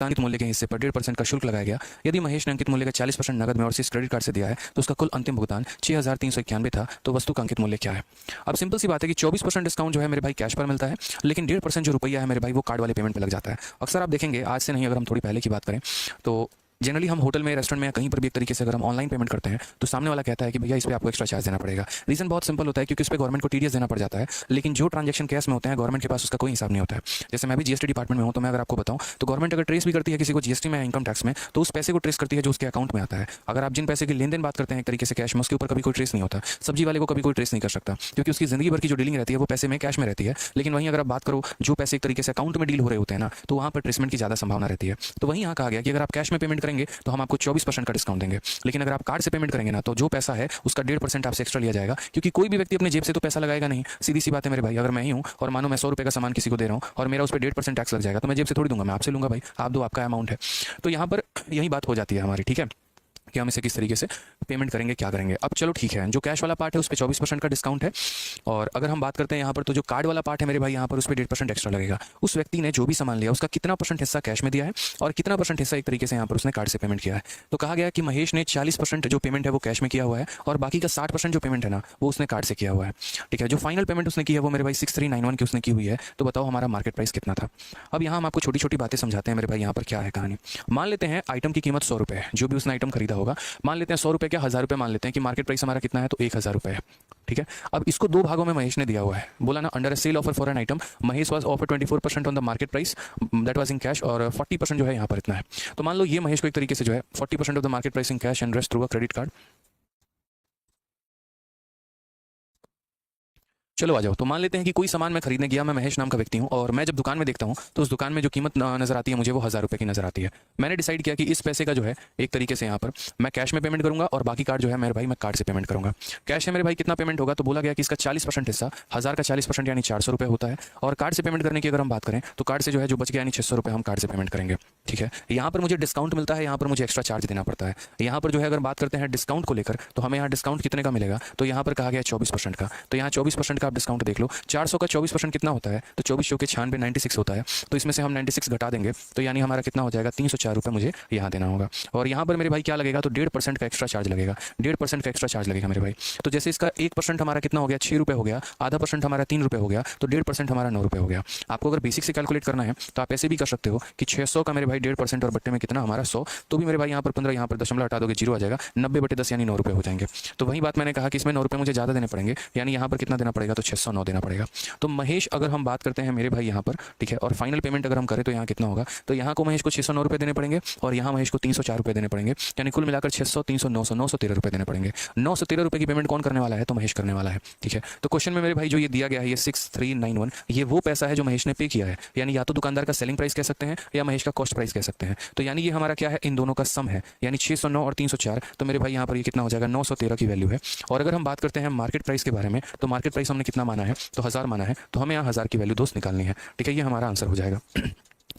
A: अंकित मूल्य के हिस्से पर 1.5% का शुल्क लगाया गया। यदि महेश ने अंकित मूल्य का 40% नकद में और सिर्फ क्रेडिट कार्ड से दिया है तो उसका कुल अंतिम भुगतान 6,391 था। तो वस्तु का अंकित मूल्य क्या है। अब सिंपल सी बात है कि 24% डिस्काउंट जो है मेरे भाई कैश पर मिलता है, लेकिन 1.5% जो रुपया है मेरे भाई वो कार्ड वाले पेमेंट पर लग जाता है। अक्सर आप देखेंगे, आज से नहीं अगर हम थोड़ी पहले की बात करें तो जनरली हम होटल में, रेस्टोरेंट में या कहीं पर भी एक तरीके से अगर हम ऑनलाइन पेमेंट करते हैं तो सामने वाला कहता है कि भैया इस पे आपको एक्स्ट्रा चार्ज देना पड़ेगा। रीजन बहुत सिंपल होता है, क्योंकि इस पे गवर्नमेंट को टीडीएस देना पड़ जाता है, लेकिन जो ट्रांजैक्शन कैश में होते हैं गवर्नमेंट के पास उसका कोई हिसाब नहीं होता है। जैसे मैं भी जीएसटी डिपार्टमेंट में हूं, तो मैं अगर आपको बताऊं तो गवर्नमेंट अगर ट्रेस भी करती है किसी को जीएसटी में या इनकम टैक्स में, तो उस पैसे को ट्रेस करती है जो उसके अकाउंट में आता है। अगर आप जिन पैसे की लेन देन बात करते हैं एक तरीके से कैश में, उसके ऊपर कभी कोई ट्रेस नहीं होता। सब्जी वाले को कभी कोई ट्रेस नहीं कर सकता, क्योंकि उसकी जिंदगी भर की जो डीलिंग रहती है वो पैसे में, कैश में रहती है। लेकिन वहीं अगर आप बात करो जो पैसे एक तरीके से अकाउंट में डील हो रहे होते हैं ना, तो वहां पर ट्रेसमेंट की ज्यादा संभावना रहती है। तो वहीं यहाँ कहा गया कि अगर आप कैश में पेमेंट करेंगे तो हम आपको 24% का डिस्काउंट, लेकिन अगर आप कार्ड से पेमेंट करेंगे ना तो जो पैसा है उसका 1.5% आपसे एक्स्ट्रा लिया जाएगा, क्योंकि कोई भी व्यक्ति अपने जेब से तो पैसा लगाएगा नहीं। सीधी सी बात है मेरे भाई, अगर मैं ही हूं और मानो मैं 100 रुपए का सामान किसी को दे रहा हूं और मेरा उस पर 1.5% टैक्स लग जाएगा, तो मैं जेब से थोड़ी दूंगा, मैं आपसे लूंगा भाई, आप दो, आपका अमाउंट है। तो यहां पर यही बात हो जाती है हमारी, ठीक है, कि हम इसे किस तरीके से पेमेंट करेंगे, क्या करेंगे। अब चलो ठीक है, जो कैश वाला पार्ट है उस पर 24% का डिस्काउंट है, और अगर हम बात करते हैं यहाँ पर तो जो कार्ड वाला पार्ट है मेरे भाई यहाँ पर उस पर 1.5% एक्स्ट्रा लगेगा। उस व्यक्ति ने जो भी सामान लिया उसका कितना परसेंट हिस्सा कैश में दिया है और कितना परसेंट हिस्सा एक तरीके से यहाँ पर उसने कार्ड से पेमेंट किया है। तो कहा गया कि महेश ने 40% जो पेमेंट है वो कैश में किया हुआ है और बाकी का 60% जो पेमेंट है ना वो उसने कार्ड से किया हुआ है, ठीक है। जो फाइनल पेमेंट उसने की है वो मेरे भाई 6391 की उसने की हुई है। तो बताओ हमारा मार्केट प्राइस कितना था। अब यहाँ हम आपको छोटी छोटी बातें समझाते हैं मेरे भाई, यहाँ पर क्या है कहानी। मान लेते हैं आइटम की कीमत 100 रुपये है, जो भी उसने आइटम खरीदा होगा, मान लेते हैं 100 रुपये क्या 1000 रुपये मान लेते हैं कि मार्केट प्राइस हमारा कितना है, तो 1000 रुपये है, ठीक है। अब इसको दो भागों में महेश ने दिया हुआ है, बोला ना under a cell offer for an item Mahesh was offer 24% on the market price that was in cash, और 40% जो है यहाँ पर इतना है। तो मान लो ये महेश को एक तरीके से जो है 40% of the market price in cash and rest through a credit card, चलो आ जाओ। तो मान लेते हैं कि कोई सामान मैं खरीदने गया, मैं महेश नाम का व्यक्ति हूँ, और मैं जब दुकान में देखता हूँ तो उस दुकान में जो कीमत नजर आती है मुझे वो 1000 रुपये की नजर आती है। मैंने डिसाइड किया कि इस पैसे का जो है एक तरीके से यहाँ पर मैं कैश में पेमेंट करूंगा और बाकी कार्ड जो है मेरे भाई मैं कार्ड से पेमेंट करूंगा। कैश है मेरे भाई कितना पेमेंट होगा, तो बोला गया कि इसका 40% हिस्सा 1000 का 40% यानी 400 रुपये होता है। और कार्ड से पेमेंट करने की अगर हम बात करें तो कार्ड से जो है जो बच गया यानी 600 रुपये हम कार्ड से पेमेंट करेंगे। ठीक है, यहाँ पर मुझे डिस्काउंट मिलता है, यहाँ पर मुझे एक्स्ट्रा चार्ज देना पड़ता है। यहाँ पर जो है अगर बात करते हैं डिस्काउंट को लेकर तो हमें यहाँ डिस्काउंट कितने का मिलेगा, तो यहाँ पर कहा गया 24% का। तो यहाँ 24% का आप डिस्काउंट देख लो। 400 का 24% कितना होता है, तो 24 के 96 96 होता है। तो इसमें से हम 96 घटा देंगे तो यानी हमारा कितना हो जाएगा, 304 रुपये मुझे यहाँ देना होगा। और यहाँ पर मेरे भाई क्या लगेगा, तो 1.5% का एक्स्ट्रा चार्ज लगेगा। 1.5% का एक्स्ट्रा चार्ज लगेगा मेरे भाई। तो जैसे इसका 1% हमारा कितना हो गया, 6 रुपये हो गया, आधा परसेंट हमारा 3 रुपये हो गया, तो 1.5% हमारा 9 रुपये हो गया। आपको अगर बेसिक से कैलकुलेट करना है तो आप ऐसे भी कर सकते हो कि 600 का मेरे भाई 1.5% और बट्टे में कितना हमारा 100, तो भी मेरे भाई यहाँ पर 15, यहाँ पर दशमलव हटा दोगे 0 आ जाएगा, 90/10 यानी 9 रुपये हो जाएंगे। तो वही बात मैंने कहा कि इसमें 9 रुपये मुझे ज़्यादा देने पड़ेंगे, यानी यहाँ पर कितना देना पड़ेगा, तो 609 देना पड़ेगा। तो महेश अगर हम बात करते हैं मेरे भाई यहाँ पर, ठीक है, और फाइनल पेमेंट अगर हम करें तो यहाँ कितना होगा, तो यहाँ को महेश को 609 रुपये देने पड़ेंगे और यहाँ महेश को 304 रुपये देने पड़ेंगे, यानी कुल मिलाकर 600, 300, 900, 913 रुपये देने पड़ेंगे। 913 रुपये की पेमेंट कौन करने वाला है, तो महेश करने वाला है। ठीक है, तो क्वेश्चन में मेरे भाई जो ये दिया गया है, ये 6391, ये वो पैसा है जो महेश ने पे किया है, यानी या तो दुकानदार का सेलिंग प्राइस कह सकते हैं या महेश का कॉस्ट प्राइस कह सकते हैं। तो यानी ये हमारा क्या है, इन दोनों का सम है, यानी 609 और 304। तो मेरे भाई यहाँ पर ये कितना हो जाएगा, 913 की वैल्यू है। और अगर हम बात करते हैं मार्केट प्राइस के बारे में, तो मार्केट प्राइस हमने कितना माना है, तो 1000 माना है, तो हमें यहाँ 1000 की वैल्यू दोस्त निकालनी है। ठीक है, ये हमारा आंसर हो जाएगा।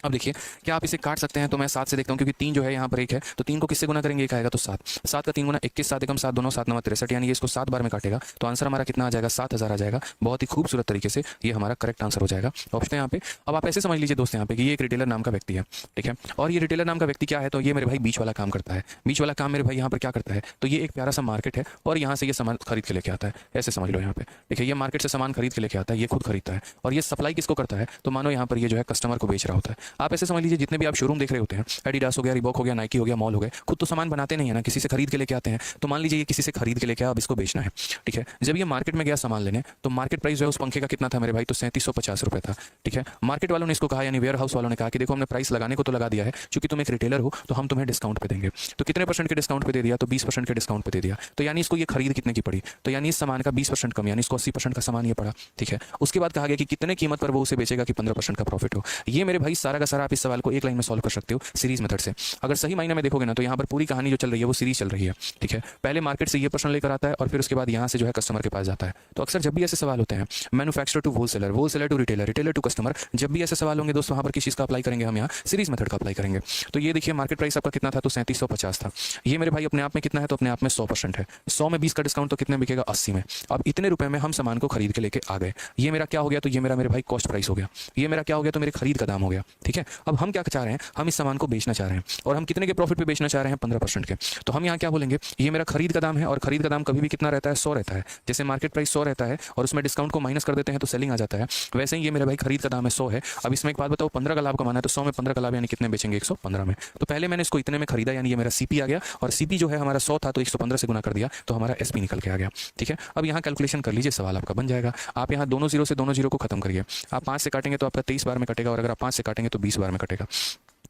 A: अब देखिए क्या आप इसे काट सकते हैं, तो मैं 7 से देखता हूँ, क्योंकि 3 जो है यहाँ पर 1 है, तो 3 को किससे गुना करेंगे, एक आएगा तो 7, 7 का 3 गुना 21, 7 एकम 7, दोनों 7 9 63, यानी ये इसको 7 बार में काटेगा तो आंसर हमारा कितना आ जाएगा, 7000 आ जाएगा। बहुत ही खूबसूरत तरीके से ये हमारा करेक्ट आंसर हो जाएगा ऑप्शन यहाँ पे। अब आप ऐसे समझ लीजिए दोस्त यहाँ पे कि ये एक रिटेलर नाम का व्यक्ति है, ठीक है, और ये रिटेलर नाम का व्यक्ति क्या है, तो ये मेरे भाई बीच वाला काम करता है। बीच वाला काम मेरे भाई यहाँ पर क्या करता है, तो ये एक प्यारा सा मार्केट है और यहाँ से ये सामान खरीद के लेके आता है, ऐसे समझ लो यहाँ पे। ठीक है, ये मार्केट से सामान खरीद के लेके आता है, ये खुद खरीदता है, और ये सप्लाई किसको करता है, तो मानो यहाँ पर ये जो है कस्टमर को बेच रहा होता है। आप ऐसे समझ लीजिए जितने भी आप शोरूम देख रहे होते हैं, एडिडास हो गया, रिबॉक हो गया, नाइकी हो गया, मॉल हो गए, खुद तो सामान बनाते नहीं है ना, किसी से खरीद के लेके आते हैं। तो मान लीजिए ये किसी से खरीद के लेके आया, अब इसको बेचना है। ठीक है, जब ये मार्केट में गया सामान लेने, तो मार्केट प्राइस जो है उस पंखे का कितना था मेरे भाई, तो 3750 रुपये था। ठीक है, मार्केट वालों ने इसको कहा, यानी वेयर हाउस वालों ने कहा कि देखो हमने प्राइस लगाने को तो लगा दिया है, क्योंकि तुम एक रिटेलर हो तो हम तुम्हें डिस्काउंट पे देंगे। तो कितने परसेंट के डिस्काउंट पे दे दिया, तो 20% के डिस्काउंट पे दे दिया। तो यानी इसको ये खरीद कितने की पड़ी, तो यानी इस सामान का 20% कम, यानी इसको 80% का सामान ये पड़ा। ठीक है, उसके बाद कहा गया कि कितने कीमत पर वो उसे बेचेगा कि 15% का प्रॉफिट हो। ये मेरे भाई सारा का सारा आप इस सवाल को एक लाइन में सॉल्व कर सकते हो सीरीज मेथड से। अगर सही मायने में देखोगे ना तो यहाँ पर पूरी कहानी जो चल रही है वो सीरीज चल रही है। ठीक है, पहले मार्केट से ये प्रश्न लेकर आता है और फिर उसके बाद यहाँ से जो है कस्टमर के पास जाता है। तो अक्सर जब भी ऐसे सवाल होते हैं, manufacturer to wholesaler, wholesaler to retailer, retailer to customer, जब भी ऐसे सवाल होंगे दोस्तों, वहाँ पर किस चीज़ का अप्लाई करेंगे, हम यहाँ सीरीज मेथड का अप्लाई करेंगे। तो ये देखिए मार्केट प्राइस आपका कितना था, तो 3750 था। ये मेरे भाई अपने आप में कितना है, तो अपने आप में 100% है। 100 में 20 का डिस्काउंट तो कितने बिकेगा, 80 में। अब इतने रुपए में हम सामान को खरीद के लेके आ गए। ये मेरा क्या हो गया, तो ये मेरे भाई कॉस्ट प्राइस हो गया। ये मेरा क्या हो गया, तो मेरे खरीद का दाम हो गया। ठीक है, अब हम क्या चाह रहे हैं, हम इस सामान को बेचना चाह रहे हैं और हम कितने के प्रॉफिट पे बेचना चाह रहे हैं, 15% के। तो हम यहाँ क्या बोलेंगे, ये मेरा खरीद का दाम है और खरीद का दाम कभी भी कितना रहता है, 100 रहता है। जैसे मार्केट प्राइस 100 रहता है और उसमें डिस्काउंट को माइनस कर देते हैं तो सेलिंग आ जाता है, वैसे ही ये मेरा भाई खरीद का दाम है 100 है। अब इसमें एक बात बताओ, 15 का लाभ कमाना है, तो 100 में 15 का लाभ यानी कितने बेचेंगे, 115 में। तो पहले मैंने इसको इतने में खरीदा, यानी ये मेरा सीपी आ गया, और सीपी जो है हमारा 100 था तो 115 से गुना कर दिया तो हमारा एसपी निकल के आ गया। ठीक है, अब यहाँ कैलकुलेशन कर लीजिए, सवाल आपका बन जाएगा। आप यहाँ दोनों जीरो से दोनों जीरो को खत्म करिए। आप 5 से काटेंगे तो आपका 23 बार में कटेगा, और अगर आप 5 से काटेंगे तो 20 बार में कटेगा।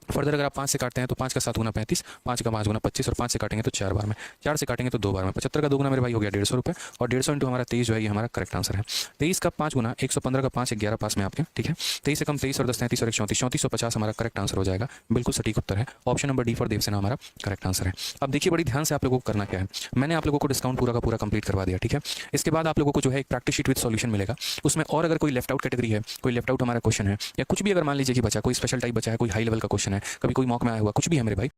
A: फर्दर अगर आप 5 से काटते हैं तो 5 का 7 गुना 35, 5 का 5 गुना 25, और 5 से काटेंगे तो 4 बार में, 4 से काटेंगे तो 2 बार में। 75 का 2 गुना मेरे भाई हो गया 150 रुपये, और 150 इंटू हमारा 23 जो है ये हमारा करेक्ट आंसर है। 23 का 5 गुना 115 का 5, 11 पास में आपके। ठीक है, 23 से कम 23 और 10 33 और 1 34, 3450 हमारा करेक्ट आंसर हो जाएगा। बिल्कुल सटीक उत्तर है, option number D for Devsena हमारा करेक्ट आंसर है। अब देखिए बड़ी ध्यान से आप लोगों को करना क्या है, मैंने आप लोगों को डिस्काउंट पूरा का पूरा कंप्लीट करवा दिया। ठीक है, इसके बाद आप लोगों को जो है एक प्रैक्टिस शीट विद सॉल्यूशन मिलेगा, उसमें और अगर कोई लेफ्ट आउट कैटेगरी है, कोई लेफ्ट आउट हमारा क्वेश्चन है, या कुछ भी अगर मान लीजिए कि बचा, कोई स्पेशल टाइप बचा है, कोई हाई लेवल का क्वेश्चन है, कभी कोई मॉक में आया हुआ कुछ भी है मेरे भाई,